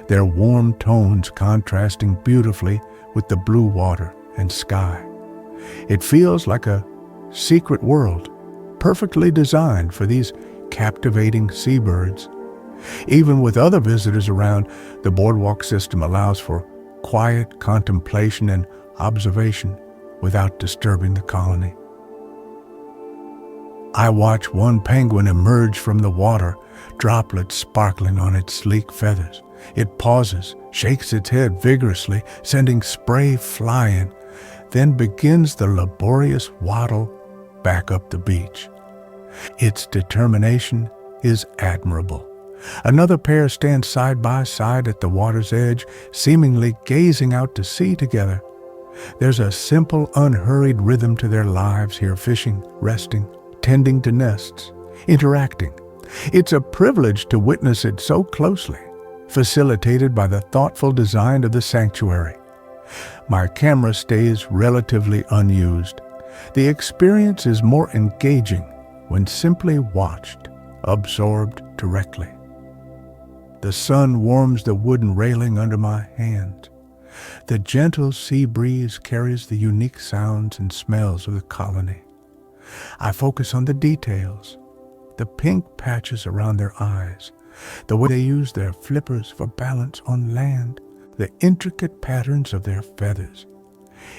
their warm tones contrasting beautifully with the blue water and sky. It feels like a secret world, perfectly designed for these captivating seabirds. Even with other visitors around, the boardwalk system allows for quiet contemplation and observation without disturbing the colony. I watch one penguin emerge from the water, droplets sparkling on its sleek feathers. It pauses, shakes its head vigorously, sending spray flying, then begins the laborious waddle back up the beach. Its determination is admirable. Another pair stands side by side at the water's edge, seemingly gazing out to sea together. There's a simple, unhurried rhythm to their lives here, fishing, resting, tending to nests, interacting. It's a privilege to witness it so closely, facilitated by the thoughtful design of the sanctuary. My camera stays relatively unused. The experience is more engaging when simply watched, absorbed directly. The sun warms the wooden railing under my hands. The gentle sea breeze carries the unique sounds and smells of the colony. I focus on the details, the pink patches around their eyes, the way they use their flippers for balance on land, the intricate patterns of their feathers.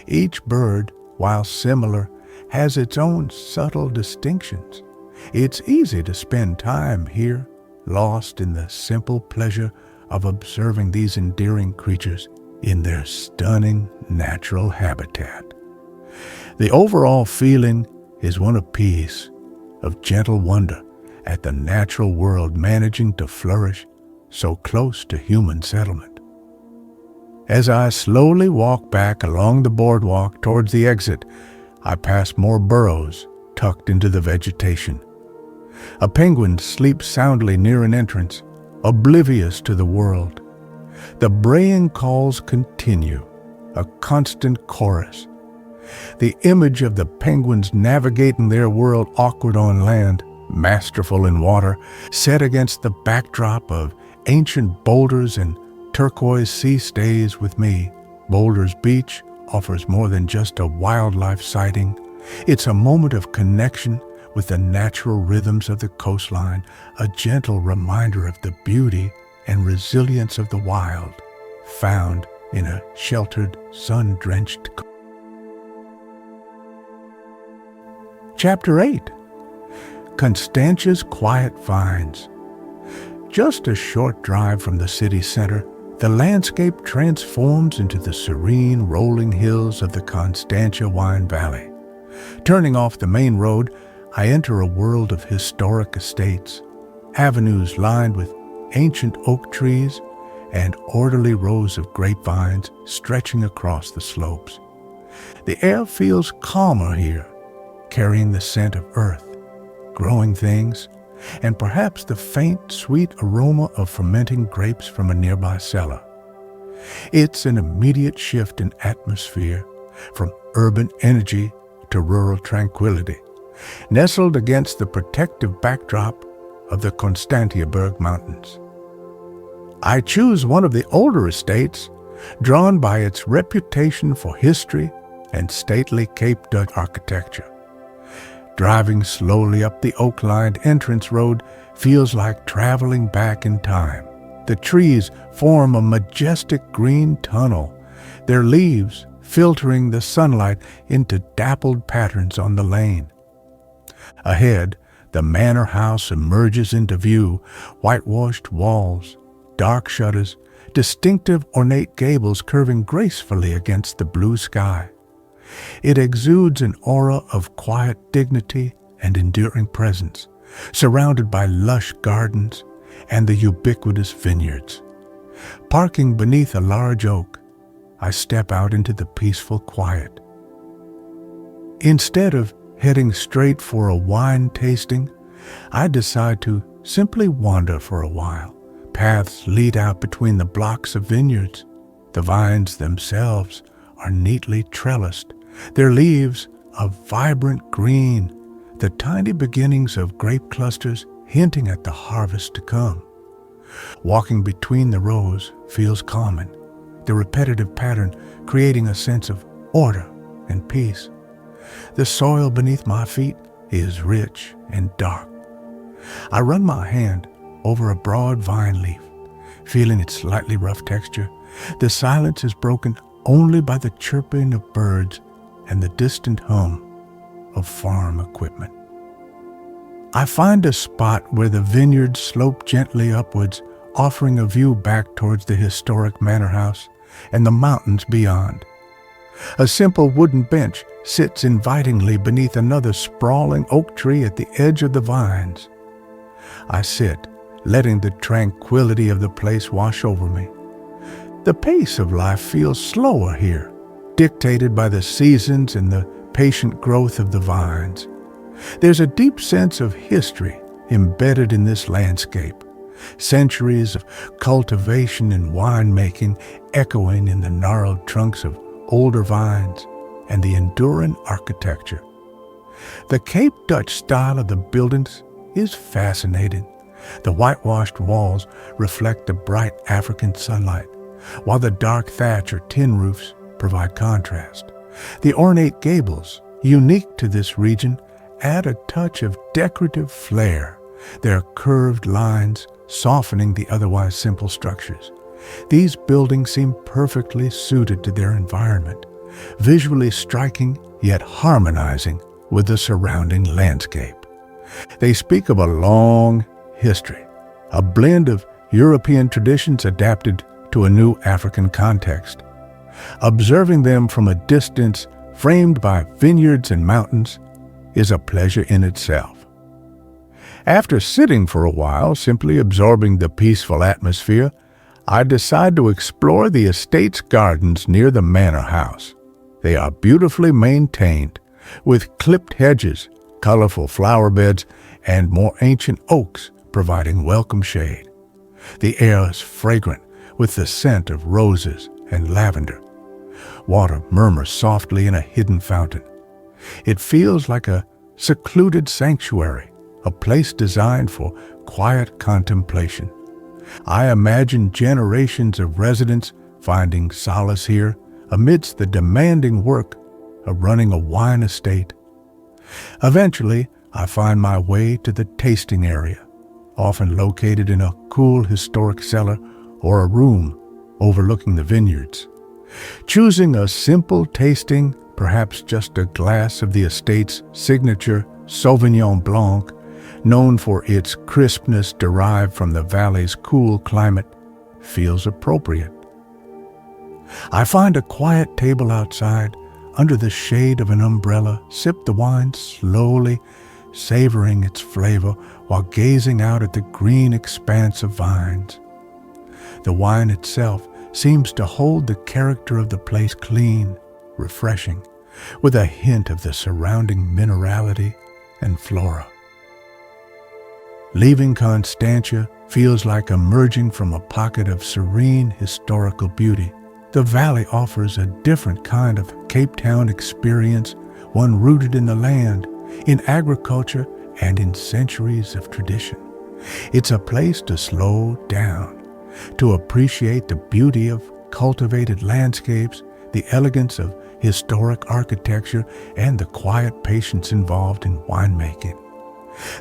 Each bird, while similar, has its own subtle distinctions. It's easy to spend time here, lost in the simple pleasure of observing these endearing creatures in their stunning natural habitat. The overall feeling is one of peace, of gentle wonder at the natural world managing to flourish so close to human settlement. As I slowly walk back along the boardwalk towards the exit, I pass more burrows tucked into the vegetation. A penguin sleeps soundly near an entrance, oblivious to the world. The braying calls continue, a constant chorus. The image of the penguins navigating their world awkward on land, masterful in water, set against the backdrop of ancient boulders and turquoise sea stays with me. Boulders Beach offers more than just a wildlife sighting. It's a moment of connection with the natural rhythms of the coastline, a gentle reminder of the beauty and resilience of the wild, found in a sheltered, sun-drenched Chapter 8. Constantia's Quiet Vines. Just a short drive from the city center, the landscape transforms into the serene, rolling hills of the Constantia wine valley. Turning off the main road, I enter a world of historic estates, avenues lined with ancient oak trees, and orderly rows of grapevines stretching across the slopes. The air feels calmer here, carrying the scent of earth, growing things, and perhaps the faint, sweet aroma of fermenting grapes from a nearby cellar. It's an immediate shift in atmosphere, from urban energy to rural tranquility, nestled against the protective backdrop of the Constantia Mountains. I choose one of the older estates, drawn by its reputation for history and stately Cape Dutch architecture. Driving slowly up the oak-lined entrance road feels like traveling back in time. The trees form a majestic green tunnel, their leaves filtering the sunlight into dappled patterns on the lane. Ahead, the manor house emerges into view, whitewashed walls, dark shutters, distinctive ornate gables curving gracefully against the blue sky. It exudes an aura of quiet dignity and enduring presence, surrounded by lush gardens and the ubiquitous vineyards. Parking beneath a large oak, I step out into the peaceful quiet. Instead of heading straight for a wine tasting, I decide to simply wander for a while. Paths lead out between the blocks of vineyards. The vines themselves are neatly trellised, their leaves a vibrant green, the tiny beginnings of grape clusters hinting at the harvest to come. Walking between the rows feels calming, the repetitive pattern creating a sense of order and peace. The soil beneath my feet is rich and dark. I run my hand over a broad vine leaf, feeling its slightly rough texture. The silence is broken only by the chirping of birds and the distant hum of farm equipment. I find a spot where the vineyards slope gently upwards, offering a view back towards the historic manor house and the mountains beyond. A simple wooden bench sits invitingly beneath another sprawling oak tree at the edge of the vines. I sit, letting the tranquility of the place wash over me. The pace of life feels slower here, dictated by the seasons and the patient growth of the vines. There's a deep sense of history embedded in this landscape, centuries of cultivation and winemaking echoing in the gnarled trunks of older vines and the enduring architecture. The Cape Dutch style of the buildings is fascinating. The whitewashed walls reflect the bright African sunlight, while the dark thatch or tin roofs provide contrast. The ornate gables, unique to this region, add a touch of decorative flair, their curved lines softening the otherwise simple structures. These buildings seem perfectly suited to their environment, visually striking yet harmonizing with the surrounding landscape. They speak of a long history, a blend of European traditions adapted to a new African context. Observing them from a distance framed by vineyards and mountains is a pleasure in itself. After sitting for a while, simply absorbing the peaceful atmosphere, I decide to explore the estate's gardens near the manor house. They are beautifully maintained, with clipped hedges, colorful flower beds, and more ancient oaks providing welcome shade. The air is fragrant with the scent of roses and lavender. Water murmurs softly in a hidden fountain. It feels like a secluded sanctuary, a place designed for quiet contemplation. I imagine generations of residents finding solace here amidst the demanding work of running a wine estate. Eventually, I find my way to the tasting area, often located in a cool historic cellar or a room overlooking the vineyards. Choosing a simple tasting, perhaps just a glass of the estate's signature Sauvignon Blanc, known for its crispness derived from the valley's cool climate, feels appropriate. I find a quiet table outside, under the shade of an umbrella, sip the wine slowly, savoring its flavor while gazing out at the green expanse of vines. The wine itself seems to hold the character of the place clean, refreshing, with a hint of the surrounding minerality and flora. Leaving Constantia feels like emerging from a pocket of serene historical beauty. The valley offers a different kind of Cape Town experience, one rooted in the land, in agriculture, and in centuries of tradition. It's a place to slow down, to appreciate the beauty of cultivated landscapes, the elegance of historic architecture, and the quiet patience involved in winemaking.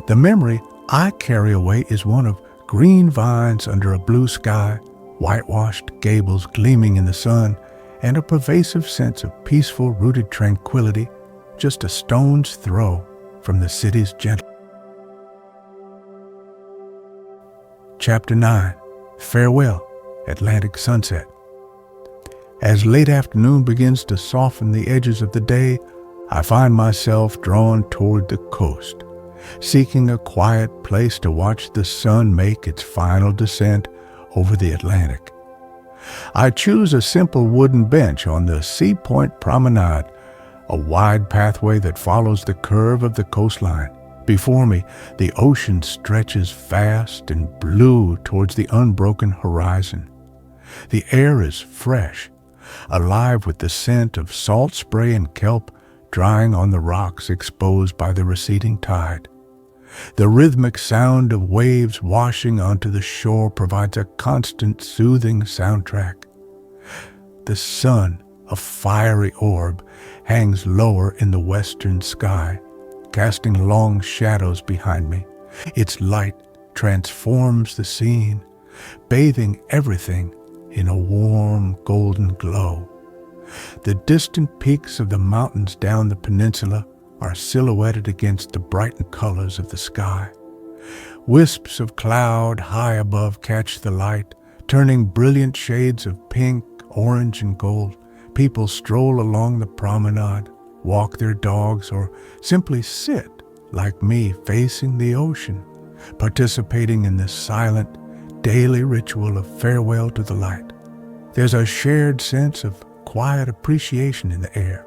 The memory I carry away is one of green vines under a blue sky, whitewashed gables gleaming in the sun, and a pervasive sense of peaceful, rooted tranquility just a stone's throw from the city's gentle. Chapter 9. Farewell, Atlantic Sunset. As late afternoon begins to soften the edges of the day, I find myself drawn toward the coast, seeking a quiet place to watch the sun make its final descent over the Atlantic. I choose a simple wooden bench on the Sea Point Promenade, a wide pathway that follows the curve of the coastline. Before me, the ocean stretches vast and blue towards the unbroken horizon. The air is fresh, alive with the scent of salt spray and kelp drying on the rocks exposed by the receding tide. The rhythmic sound of waves washing onto the shore provides a constant, soothing soundtrack. The sun, a fiery orb, hangs lower in the western sky, casting long shadows behind me. Its light transforms the scene, bathing everything in a warm, golden glow. The distant peaks of the mountains down the peninsula are silhouetted against the brightened colors of the sky. Wisps of cloud high above catch the light, turning brilliant shades of pink, orange, and gold. People stroll along the promenade, walk their dogs, or simply sit, like me, facing the ocean, participating in the silent, daily ritual of farewell to the light. There's a shared sense of quiet appreciation in the air.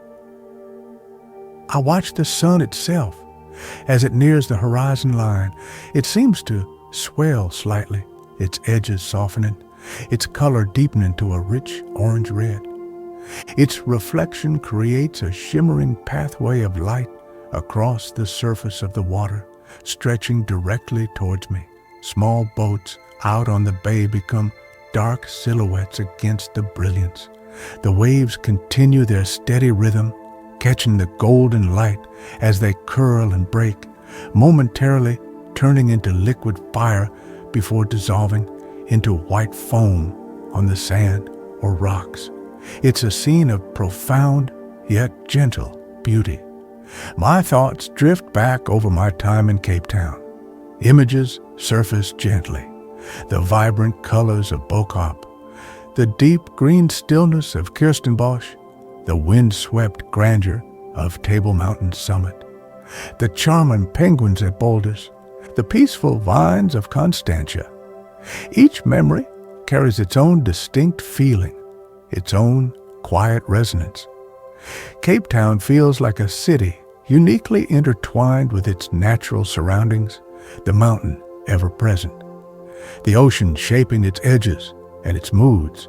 I watch the sun itself as it nears the horizon line. It seems to swell slightly, its edges softening, its color deepening to a rich orange red. Its reflection creates a shimmering pathway of light across the surface of the water, stretching directly towards me. Small boats out on the bay become dark silhouettes against the brilliance. The waves continue their steady rhythm, catching the golden light as they curl and break, momentarily turning into liquid fire before dissolving into white foam on the sand or rocks. It's a scene of profound yet gentle beauty. My thoughts drift back over my time in Cape Town. Images surface gently. The vibrant colors of Bo-Kaap, the deep green stillness of Kirstenbosch, the wind-swept grandeur of Table Mountain's summit, the charming penguins at Boulders, the peaceful vines of Constantia. Each memory carries its own distinct feeling, its own quiet resonance. Cape Town feels like a city uniquely intertwined with its natural surroundings, the mountain ever present, the ocean shaping its edges and its moods.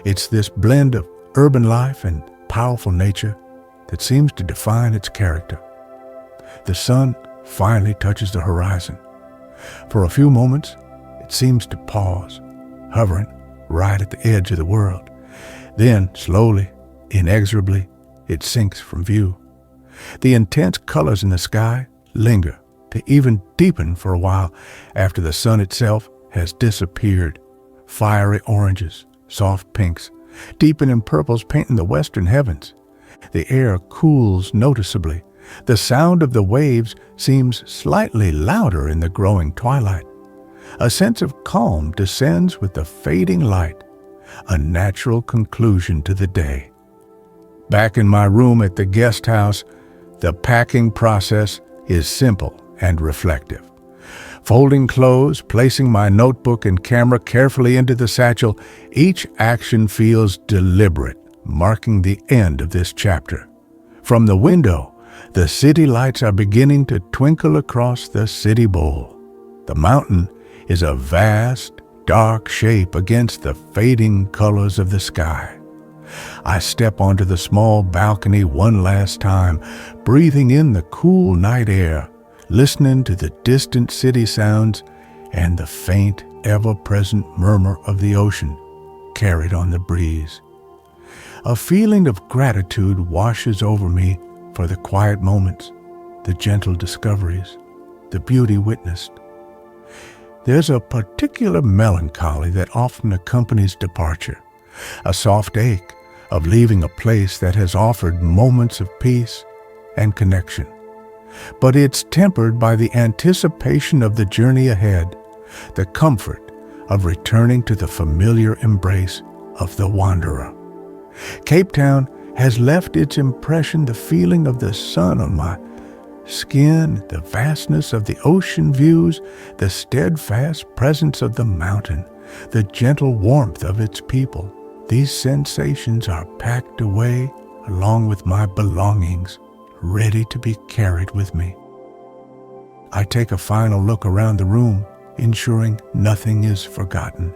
It's this blend of urban life and powerful nature that seems to define its character. The sun finally touches the horizon. For a few moments, it seems to pause, hovering right at the edge of the world. Then, slowly, inexorably, it sinks from view. The intense colors in the sky linger to even deepen for a while after the sun itself has disappeared. Fiery oranges, soft pinks, deepening purples painting the western heavens. The air cools noticeably, The sound of the waves seems slightly louder in the growing twilight. A sense of calm descends with the fading light, a natural conclusion to the day. Back in my room at the guest house, the packing process is simple and reflective. Folding clothes, placing my notebook and camera carefully into the satchel, each action feels deliberate, marking the end of this chapter. From the window, the city lights are beginning to twinkle across the city bowl. The mountain is a vast, dark shape against the fading colors of the sky. I step onto the small balcony one last time, breathing in the cool night air, listening to the distant city sounds and the faint, ever-present murmur of the ocean carried on the breeze. A feeling of gratitude washes over me for the quiet moments, the gentle discoveries, the beauty witnessed. There's a particular melancholy that often accompanies departure, a soft ache of leaving a place that has offered moments of peace and connection. But it's tempered by the anticipation of the journey ahead, the comfort of returning to the familiar embrace of the wanderer. Cape Town has left its impression, the feeling of the sun on my skin, the vastness of the ocean views, the steadfast presence of the mountain, the gentle warmth of its people. These sensations are packed away along with my belongings, ready to be carried with me. I take a final look around the room, ensuring nothing is forgotten.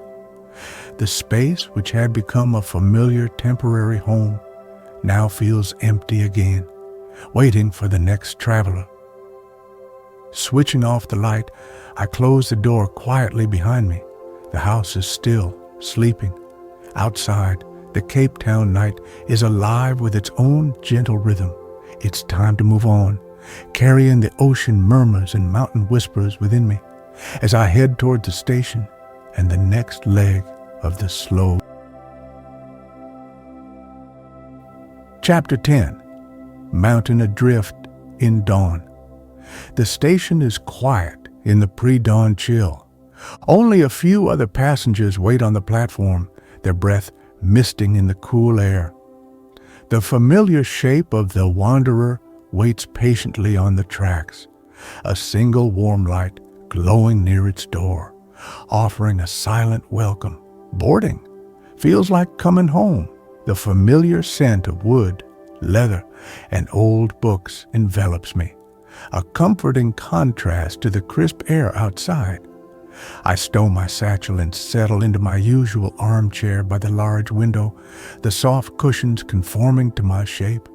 The space, which had become a familiar temporary home, now feels empty again, waiting for the next traveler. Switching off the light, I close the door quietly behind me. The house is still, sleeping. Outside, the Cape Town night is alive with its own gentle rhythm. It's time to move on, carrying the ocean murmurs and mountain whispers within me as I head toward the station and the next leg of the slow. Chapter 10. Mountain Adrift in Dawn. The station is quiet in the pre-dawn chill. Only a few other passengers wait on the platform, their breath misting in the cool air. The familiar shape of the wanderer waits patiently on the tracks, a single warm light glowing near its door, offering a silent welcome. Boarding feels like coming home. The familiar scent of wood, leather, and old books envelops me, a comforting contrast to the crisp air outside. I stow my satchel and settle into my usual armchair by the large window, the soft cushions conforming to my shape.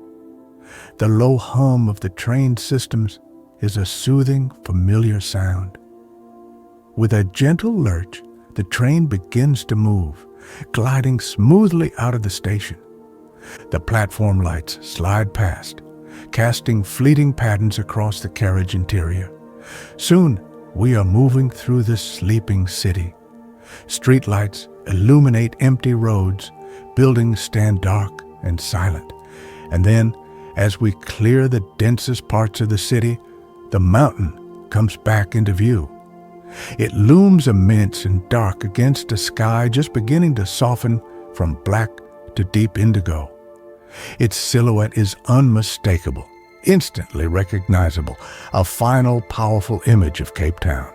The low hum of the train systems is a soothing, familiar sound. With a gentle lurch, the train begins to move, gliding smoothly out of the station. The platform lights slide past, casting fleeting patterns across the carriage interior. Soon, we are moving through the sleeping city. Streetlights illuminate empty roads, buildings stand dark and silent. And then, as we clear the densest parts of the city, the mountain comes back into view. It looms immense and dark against a sky just beginning to soften from black to deep indigo. Its silhouette is unmistakable, instantly recognizable, a final powerful image of Cape Town.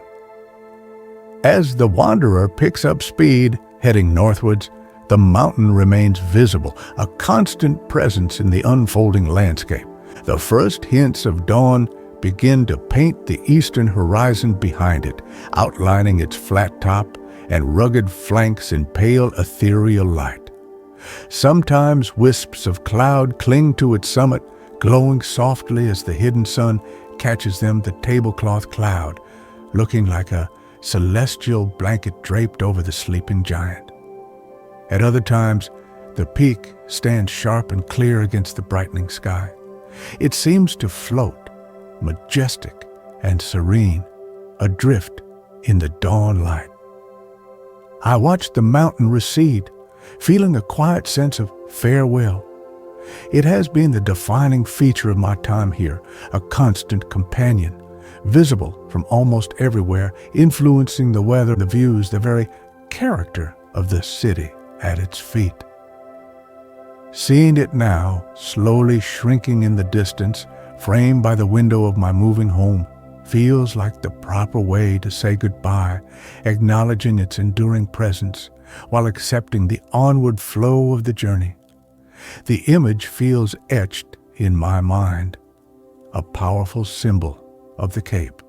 As the wanderer picks up speed, heading northwards, the mountain remains visible, a constant presence in the unfolding landscape. The first hints of dawn begin to paint the eastern horizon behind it, outlining its flat top and rugged flanks in pale ethereal light. Sometimes wisps of cloud cling to its summit, glowing softly as the hidden sun catches them, the tablecloth cloud, looking like a celestial blanket draped over the sleeping giant. At other times, the peak stands sharp and clear against the brightening sky. It seems to float, majestic and serene, adrift in the dawn light. I watch the mountain recede, feeling a quiet sense of farewell. It has been the defining feature of my time here, a constant companion, visible from almost everywhere, influencing the weather, the views, the very character of the city at its feet. Seeing it now, slowly shrinking in the distance, framed by the window of my moving home, feels like the proper way to say goodbye, acknowledging its enduring presence while accepting the onward flow of the journey. The image feels etched in my mind, a powerful symbol of the Cape.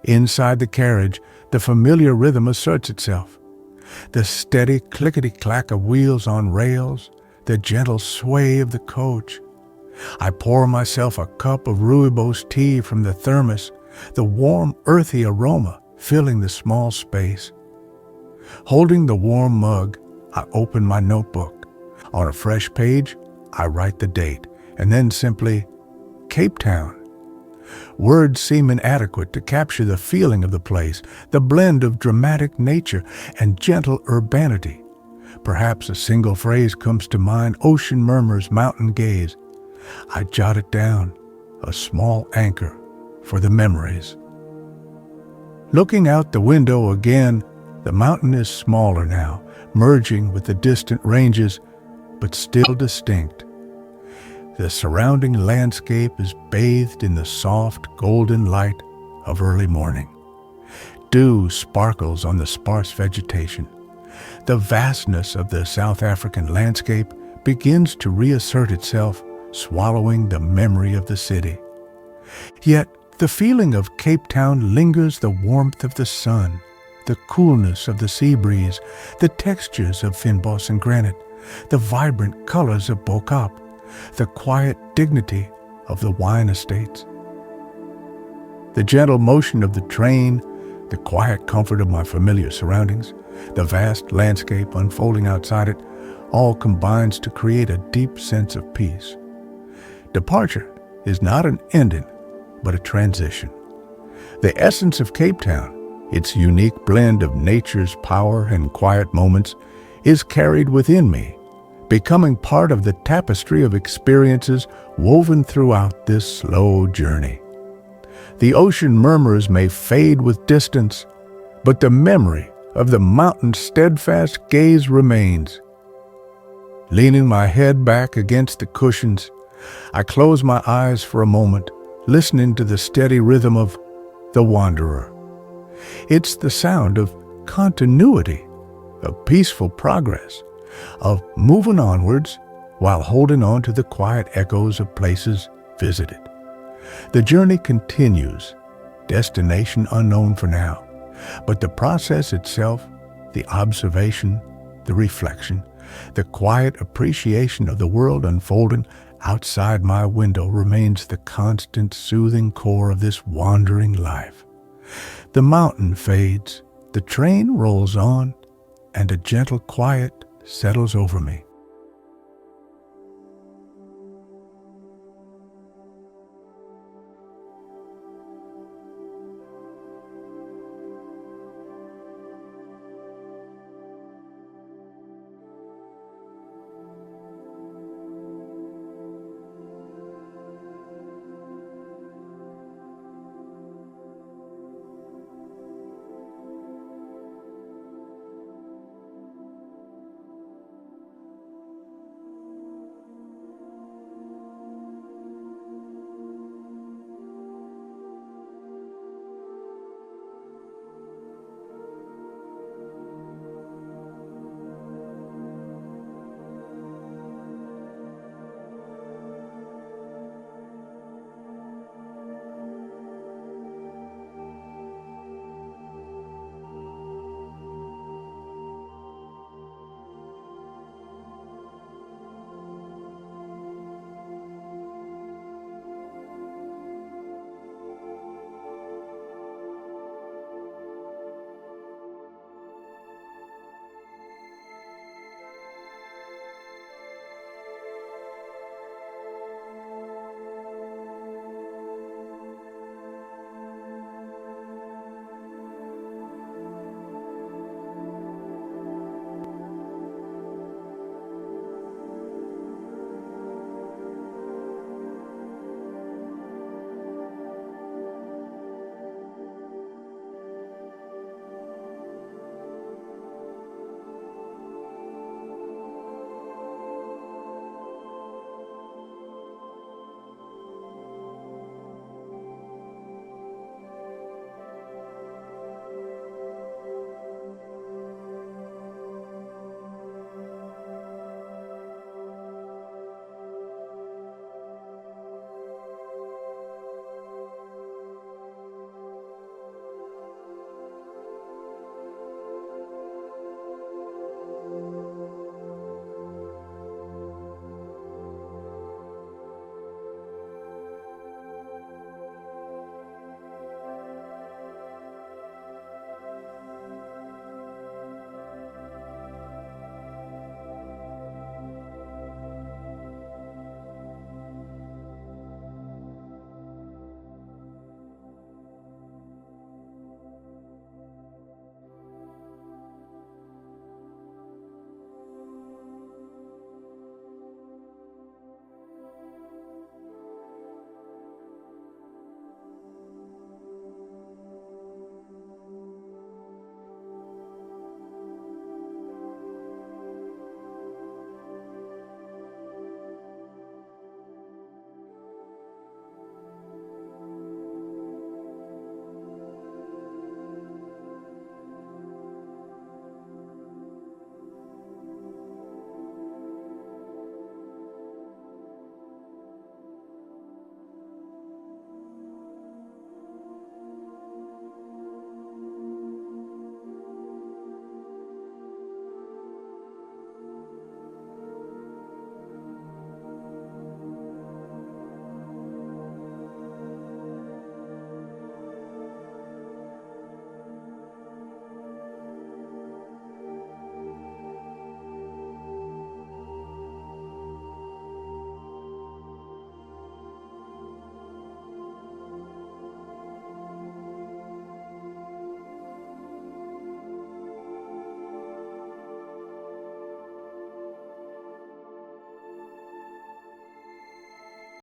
Inside the carriage, the familiar rhythm asserts itself. The steady clickety-clack of wheels on rails, the gentle sway of the coach. I pour myself a cup of rooibos tea from the thermos, the warm, earthy aroma filling the small space. Holding the warm mug, I open my notebook. On a fresh page, I write the date, and then simply, Cape Town. Words seem inadequate to capture the feeling of the place, the blend of dramatic nature and gentle urbanity. Perhaps a single phrase comes to mind: ocean murmurs, mountain gaze. I jot it down, a small anchor for the memories. Looking out the window again, the mountain is smaller now, merging with the distant ranges, but still distinct. The surrounding landscape is bathed in the soft, golden light of early morning. Dew sparkles on the sparse vegetation. The vastness of the South African landscape begins to reassert itself, swallowing the memory of the city. Yet, the feeling of Cape Town lingers: the warmth of the sun, the coolness of the sea breeze, the textures of fynbos and granite, the vibrant colors of Bo-Kaap, the quiet dignity of the wine estates. The gentle motion of the train, the quiet comfort of my familiar surroundings, the vast landscape unfolding outside it, all combines to create a deep sense of peace. Departure is not an ending, but a transition. The essence of Cape Town, its unique blend of nature's power and quiet moments, is carried within me, becoming part of the tapestry of experiences woven throughout this slow journey. The ocean murmurs may fade with distance, but the memory of the mountain's steadfast gaze remains. Leaning my head back against the cushions, I close my eyes for a moment, listening to the steady rhythm of the wanderer. It's the sound of continuity, of peaceful progress, of moving onwards while holding on to the quiet echoes of places visited. The journey continues, destination unknown for now, but the process itself, the observation, the reflection, the quiet appreciation of the world unfolding outside my window remains the constant, soothing core of this wandering life. The mountain fades, the train rolls on, and a gentle quiet settles over me.